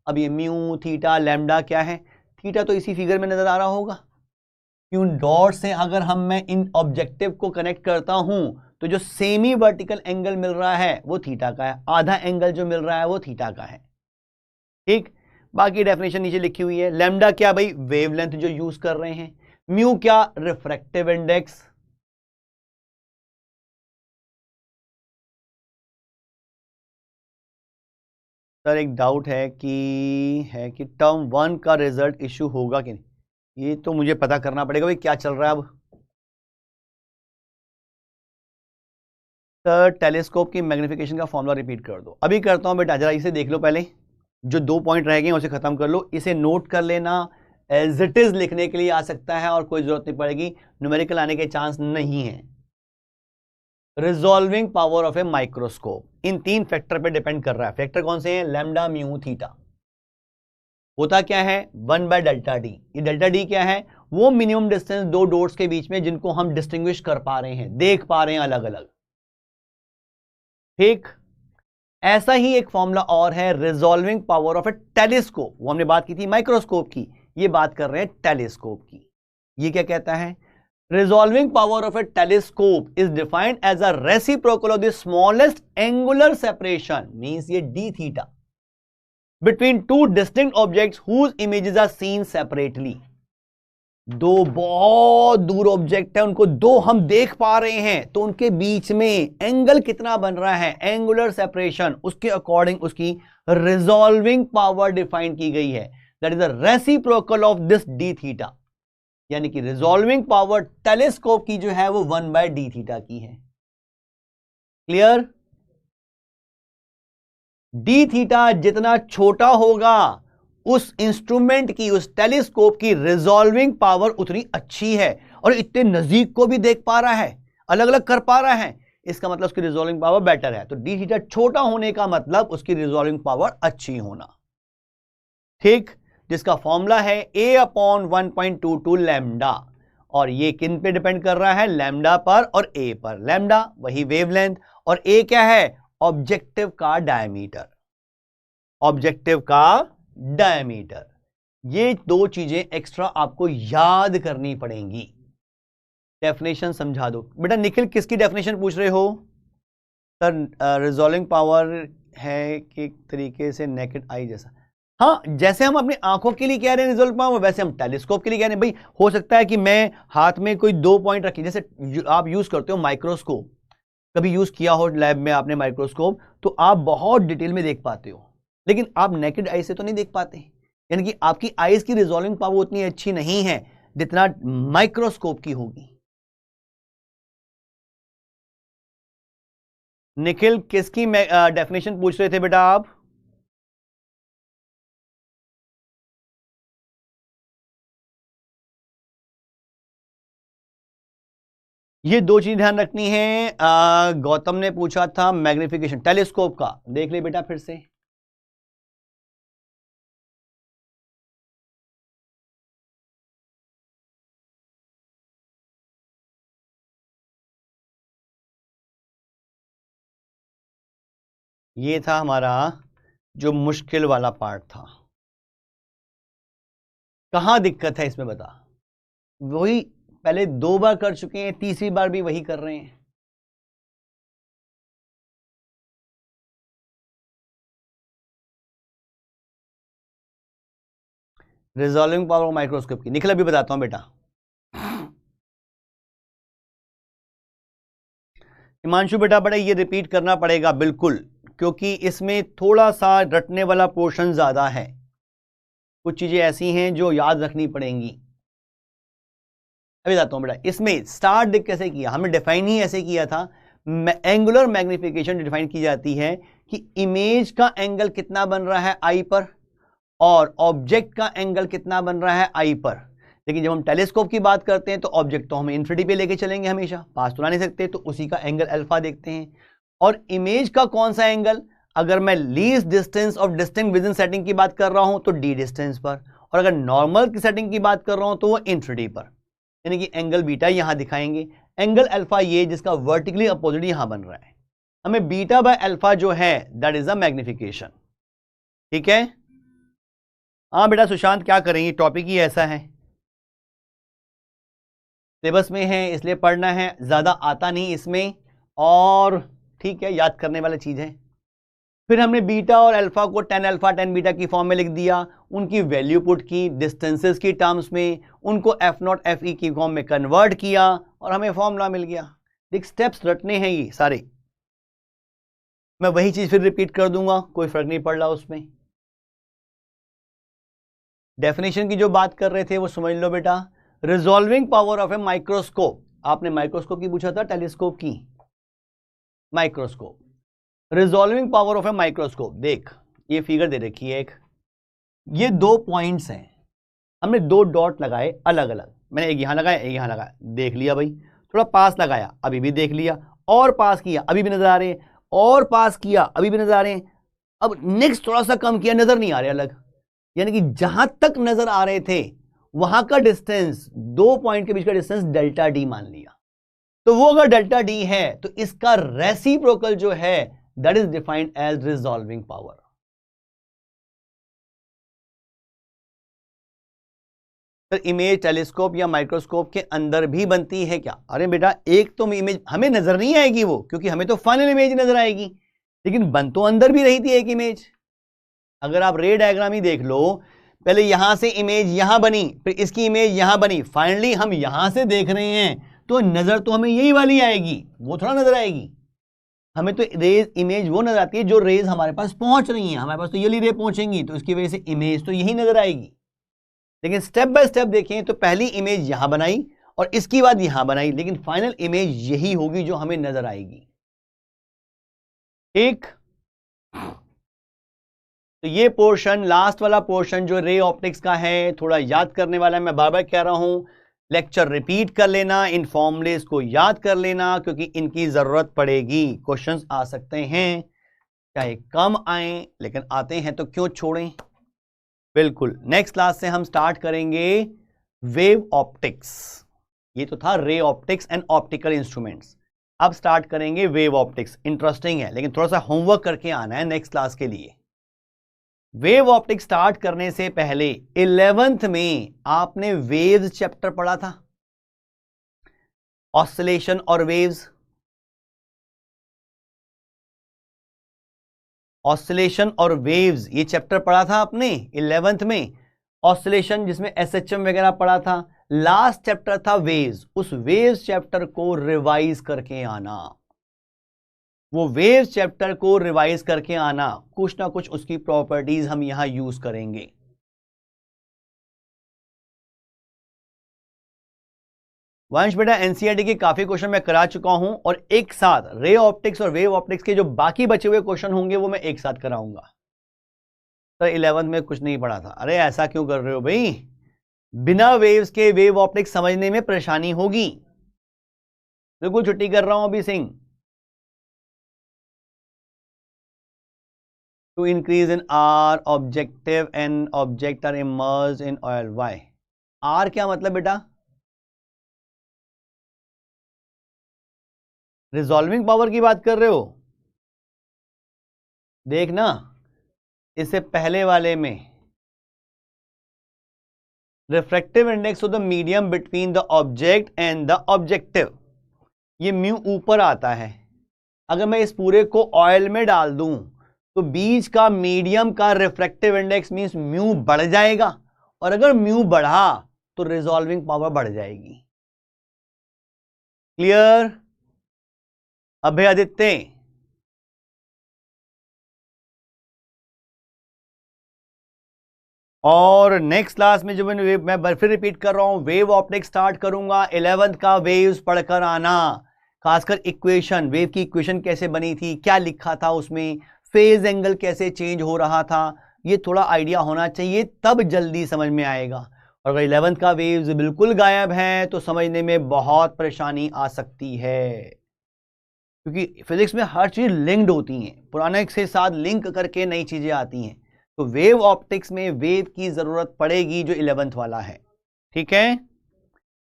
अब ये म्यू थीटा लैम्डा क्या है? थीटा तो इसी फिगर में नजर आ रहा होगा। क्यों डॉट से अगर मैं इन ऑब्जेक्टिव को कनेक्ट करता हूं तो जो सेमी वर्टिकल एंगल मिल रहा है वो थीटा का है, आधा एंगल जो मिल रहा है वो थीटा का है। ठीक, बाकी डेफिनेशन नीचे लिखी हुई है। लैम्डा क्या भाई? वेवलेंथ जो यूज कर रहे हैं। म्यू क्या? Refractive index. सर एक डाउट है कि टर्म 1 का रिजल्ट इश्यू होगा कि नहीं, ये तो मुझे पता करना पड़ेगा भाई क्या चल रहा है अब। सर टेलीस्कोप की मैग्निफिकेशन का फॉर्मूला रिपीट कर दो। अभी करता हूं बेटा, जरा इसे देख लो पहले, जो दो पॉइंट रह गए उसे खत्म कर लो, इसे नोट कर लेना, एज इट इज लिखने के लिए आ सकता है और कोई जरूरत नहीं पड़ेगी, न्यूमेरिकल आने के चांस नहीं है। Resolving power of a microscope इन तीन फैक्टर पे डिपेंड कर रहा है। फैक्टर कौन से हैं? Lambda, mu, theta. होता क्या है? 1/डेल्टा डी। ये डेल्टा डी क्या है? वो मिनिमम डिस्टेंस दो डॉट्स के बीच में जिनको हम डिस्टिंग्विश कर पा रहे हैं, देख पा रहे हैं अलग अलग। ठीक, ऐसा ही एक फॉर्मूला और है resolving power of a telescope. वो हमने बात की थी माइक्रोस्कोप की, ये बात कर रहे हैं टेलीस्कोप की। ये क्या कहता है? Resolving power of a telescope is defined as a reciprocal of the smallest angular separation, means ये d theta, between two distinct objects whose images are seen separately. दो बहुत दूर ऑब्जेक्ट है, उनको दो हम देख पा रहे हैं, तो उनके बीच में एंगल कितना बन रहा है, एंगुलर सेपरेशन, उसके अकॉर्डिंग उसकी रिजॉल्विंग पावर डिफाइन की गई है। That is the reciprocal of this d theta, यानी कि रिजॉल्विंग पावर टेलीस्कोप की जो है वो 1/d थीटा की है। क्लियर? d थीटा जितना छोटा होगा उस इंस्ट्रूमेंट की, उस टेलीस्कोप की रिजॉल्विंग पावर उतनी अच्छी है, और इतने नजदीक को भी देख पा रहा है, अलग अलग कर पा रहा है, इसका मतलब उसकी रिजॉल्विंग पावर बेटर है। तो d थीटा छोटा होने का मतलब उसकी रिजॉल्विंग पावर अच्छी होना। ठीक, जिसका फॉर्मूला है A/1.22 लैम्डा, और ये किन पे डिपेंड कर रहा है? लैम्डा पर और A पर। लैम्डा वही वेवलेंथ, और A क्या है? ऑब्जेक्टिव का डायमीटर, ऑब्जेक्टिव का डायमीटर। ये दो चीजें एक्स्ट्रा आपको याद करनी पड़ेंगी। डेफिनेशन समझा दो बेटा। निखिल किसकी डेफिनेशन पूछ रहे हो? सर रिजॉल्विंग पावर है कि तरीके से नेकेड आई जैसा। हाँ, जैसे हम अपनी आंखों के लिए कह रहे हैं रिजॉल्व पावर, वैसे हम टेलीस्कोप के लिए कह रहे हैं। भाई हो सकता है कि मैं हाथ में कोई 2 पॉइंट रखी, जैसे आप यूज करते हो माइक्रोस्कोप, कभी यूज किया हो लैब में आपने माइक्रोस्कोप, तो आप बहुत डिटेल में देख पाते हो, लेकिन आप नेकेड आई से तो नहीं देख पाते। यानी कि आपकी आईज की रिजॉल्विंग पावर उतनी अच्छी नहीं है जितना माइक्रोस्कोप की होगी। निखिल किसकी डेफिनेशन पूछ रहे थे बेटा आप? ये दो चीज ध्यान रखनी है। गौतम ने पूछा था मैग्निफिकेशन टेलीस्कोप का, देख ले बेटा फिर से। ये था हमारा जो मुश्किल वाला पार्ट था। कहां दिक्कत है इसमें बता? वही पहले 2 बार कर चुके हैं, तीसरी बार भी वही कर रहे हैं। रिजॉल्विंग पावर माइक्रोस्कोप की निखिल अभी बताता हूं बेटा। हिमांशु बेटा बड़ा ये रिपीट करना पड़ेगा बिल्कुल, क्योंकि इसमें थोड़ा सा रटने वाला पोर्शन ज्यादा है। कुछ चीजें ऐसी हैं जो याद रखनी पड़ेंगी। अभी बताता हूं बेटा। इसमें स्टार्ट देख कैसे किया, हमने डिफाइन ही ऐसे किया था। एंगुलर मैग्निफिकेशन डिफाइन की जाती है कि इमेज का एंगल कितना बन रहा है आई पर, और ऑब्जेक्ट का एंगल कितना बन रहा है आई पर। लेकिन जब हम टेलीस्कोप की बात करते हैं तो ऑब्जेक्ट तो हम इन्फिनिटी पे लेके चलेंगे, हमेशा पास तो ला नहीं सकते, तो उसी का एंगल अल्फा देखते हैं। और इमेज का कौन सा एंगल, अगर मैं least distance of distinct with in setting की बात कर रहा हूं तो डी डिस्टेंस पर, और अगर नॉर्मल की सेटिंग की बात कर रहा हूं तो वो इन्फिनिटी पर, यानी कि एंगल बीटा यहां दिखाएंगे, एंगल अल्फा ये जिसका वर्टिकली अपोजिट यहां बन रहा है। हमें बीटा बाय अल्फा जो है दैट इज अ मैग्निफिकेशन। ठीक है? हाँ बेटा सुशांत क्या करेंगे, टॉपिक ही ऐसा है, सिलेबस में है इसलिए पढ़ना है, ज्यादा आता नहीं इसमें, और ठीक है याद करने वाली चीज है। फिर हमने बीटा और अल्फा को 10 अल्फा 10 बीटा की फॉर्म में लिख दिया, उनकी वैल्यू पुट की डिस्टेंसेस की टर्म्स में, उनको एफ नॉट एफ ई की फॉर्म में कन्वर्ट किया और हमें फॉर्मूला मिल गया। देख स्टेप्स रटने हैं ये सारे, मैं वही चीज फिर रिपीट कर दूंगा, कोई फर्क नहीं पड़ रहा उसमें। डेफिनेशन की जो बात कर रहे थे वो समझ लो बेटा। Resolving power of a microscope, आपने माइक्रोस्कोप की पूछा था टेलीस्कोप की, microscope. Resolving power of a microscope, देख ये फिगर दे रखी है एक, ये 2 पॉइंट्स हैं, हमने 2 डॉट लगाए अलग अलग, मैंने एक यहां लगाया एक यहां लगाया, देख लिया भाई। थोड़ा पास लगाया अभी भी देख लिया, और पास किया अभी भी नजर आ रहे हैं, और पास किया अभी भी नजर आ रहे हैं। अब नेक्स्ट थोड़ा सा कम किया, नजर नहीं आ रहे अलग, यानी कि जहां तक नजर आ रहे थे वहां का डिस्टेंस, 2 पॉइंट के बीच का डिस्टेंस डेल्टा डी मान लिया। तो वो अगर डेल्टा डी है तो इसका रेसिप्रोकल जो है that is defined as resolving power. तो इमेज टेलीस्कोप या माइक्रोस्कोप के अंदर भी बनती है क्या? अरे बेटा एक तो इमेज हमें नजर नहीं आएगी वो, क्योंकि हमें तो फाइनल इमेज नजर आएगी, लेकिन बन तो अंदर भी रही थी एक इमेज। अगर आप रे डायग्राम ही देख लो, पहले यहां से इमेज यहां बनी, फिर इसकी इमेज यहां बनी, फाइनली हम यहां से देख रहे हैं तो नजर तो हमें यही वाली आएगी, वो थोड़ा नजर आएगी। हमें तो रेज इमेज वो नजर आती है जो रेज हमारे पास पहुंच रही हैं, हमारे पास तो ये रे पहुंचेंगी तो इसकी वजह से इमेज तो यही नजर आएगी। लेकिन स्टेप बाय स्टेप देखें तो पहली इमेज यहां बनाई और इसकी बाद यहां बनाई, लेकिन फाइनल इमेज यही होगी जो हमें नजर आएगी। ठीक, तो ये पोर्शन लास्ट वाला पोर्शन जो रे ऑप्टिक्स का है थोड़ा याद करने वाला है। मैं बार बार कह रहा हूं लेक्चर रिपीट कर लेना, इन फॉर्मूलेस को याद कर लेना, क्योंकि इनकी जरूरत पड़ेगी, क्वेश्चंस आ सकते हैं, चाहे कम आए लेकिन आते हैं तो क्यों छोड़ें। बिल्कुल नेक्स्ट क्लास से हम स्टार्ट करेंगे वेव ऑप्टिक्स। ये तो था ray optics and optical instruments, अब स्टार्ट करेंगे वेव ऑप्टिक्स। इंटरेस्टिंग है लेकिन थोड़ा सा होमवर्क करके आना है नेक्स्ट क्लास के लिए। वेव ऑप्टिक स्टार्ट करने से पहले 11th में आपने वेव्स चैप्टर पढ़ा था, ऑसिलेशन और वेव्स। ऑसिलेशन और वेव्स ये चैप्टर पढ़ा था आपने 11th में। ऑसिलेशन जिसमें एसएचएम वगैरह पढ़ा था। लास्ट चैप्टर था वेव्स। उस वेव्स चैप्टर को रिवाइज करके आना, वो वेव्स चैप्टर को रिवाइज करके आना। कुछ ना कुछ उसकी प्रॉपर्टीज हम यहां यूज करेंगे। वंश बेटा एनसीईआरटी के काफी क्वेश्चन मैं करा चुका हूं और एक साथ रे ऑप्टिक्स और वेव ऑप्टिक्स के जो बाकी बचे हुए क्वेश्चन होंगे वो मैं एक साथ कराऊंगा। तो 11th में कुछ नहीं पढ़ा था। अरे ऐसा क्यों कर रहे हो भाई, बिना वेव्स के वेव ऑप्टिक्स समझने में परेशानी होगी। बिल्कुल छुट्टी कर रहा हूं अभी Singh. To increase in R objective and object are immersed in oil. Why are क्या मतलब बेटा? रिजॉल्विंग पावर की बात कर रहे हो? देखना इससे पहले वाले में refractive index of the medium between the object and the objective, ये म्यू ऊपर आता है। अगर मैं इस पूरे को ऑयल में डाल दूं तो बीच का मीडियम का रिफ्रैक्टिव इंडेक्स मींस म्यू बढ़ जाएगा, और अगर म्यू बढ़ा तो रिजॉल्विंग पावर बढ़ जाएगी। क्लियर अभय आदित्य? और नेक्स्ट क्लास में जो मैं फिर रिपीट कर रहा हूं, वेव ऑप्टिक्स स्टार्ट करूंगा। 11th का वेव्स पढ़कर आना, खासकर इक्वेशन, वेव की इक्वेशन कैसे बनी थी, क्या लिखा था उसमें, फेज एंगल कैसे चेंज हो रहा था, ये थोड़ा आइडिया होना चाहिए, तब जल्दी समझ में आएगा। और अगर 11th का वेव्स बिल्कुल गायब है तो समझने में बहुत परेशानी आ सकती है, क्योंकि फिजिक्स में हर चीज लिंक्ड होती है, पुराने के साथ लिंक करके नई चीजें आती हैं। तो वेव ऑप्टिक्स में वेव की जरूरत पड़ेगी जो 11th वाला है। ठीक है,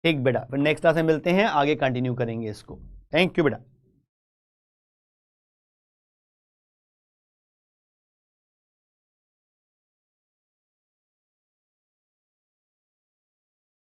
ठीक बेटा, फिर नेक्स्ट क्लास में मिलते हैं, आगे कंटिन्यू करेंगे इसको। थैंक यू बेटा।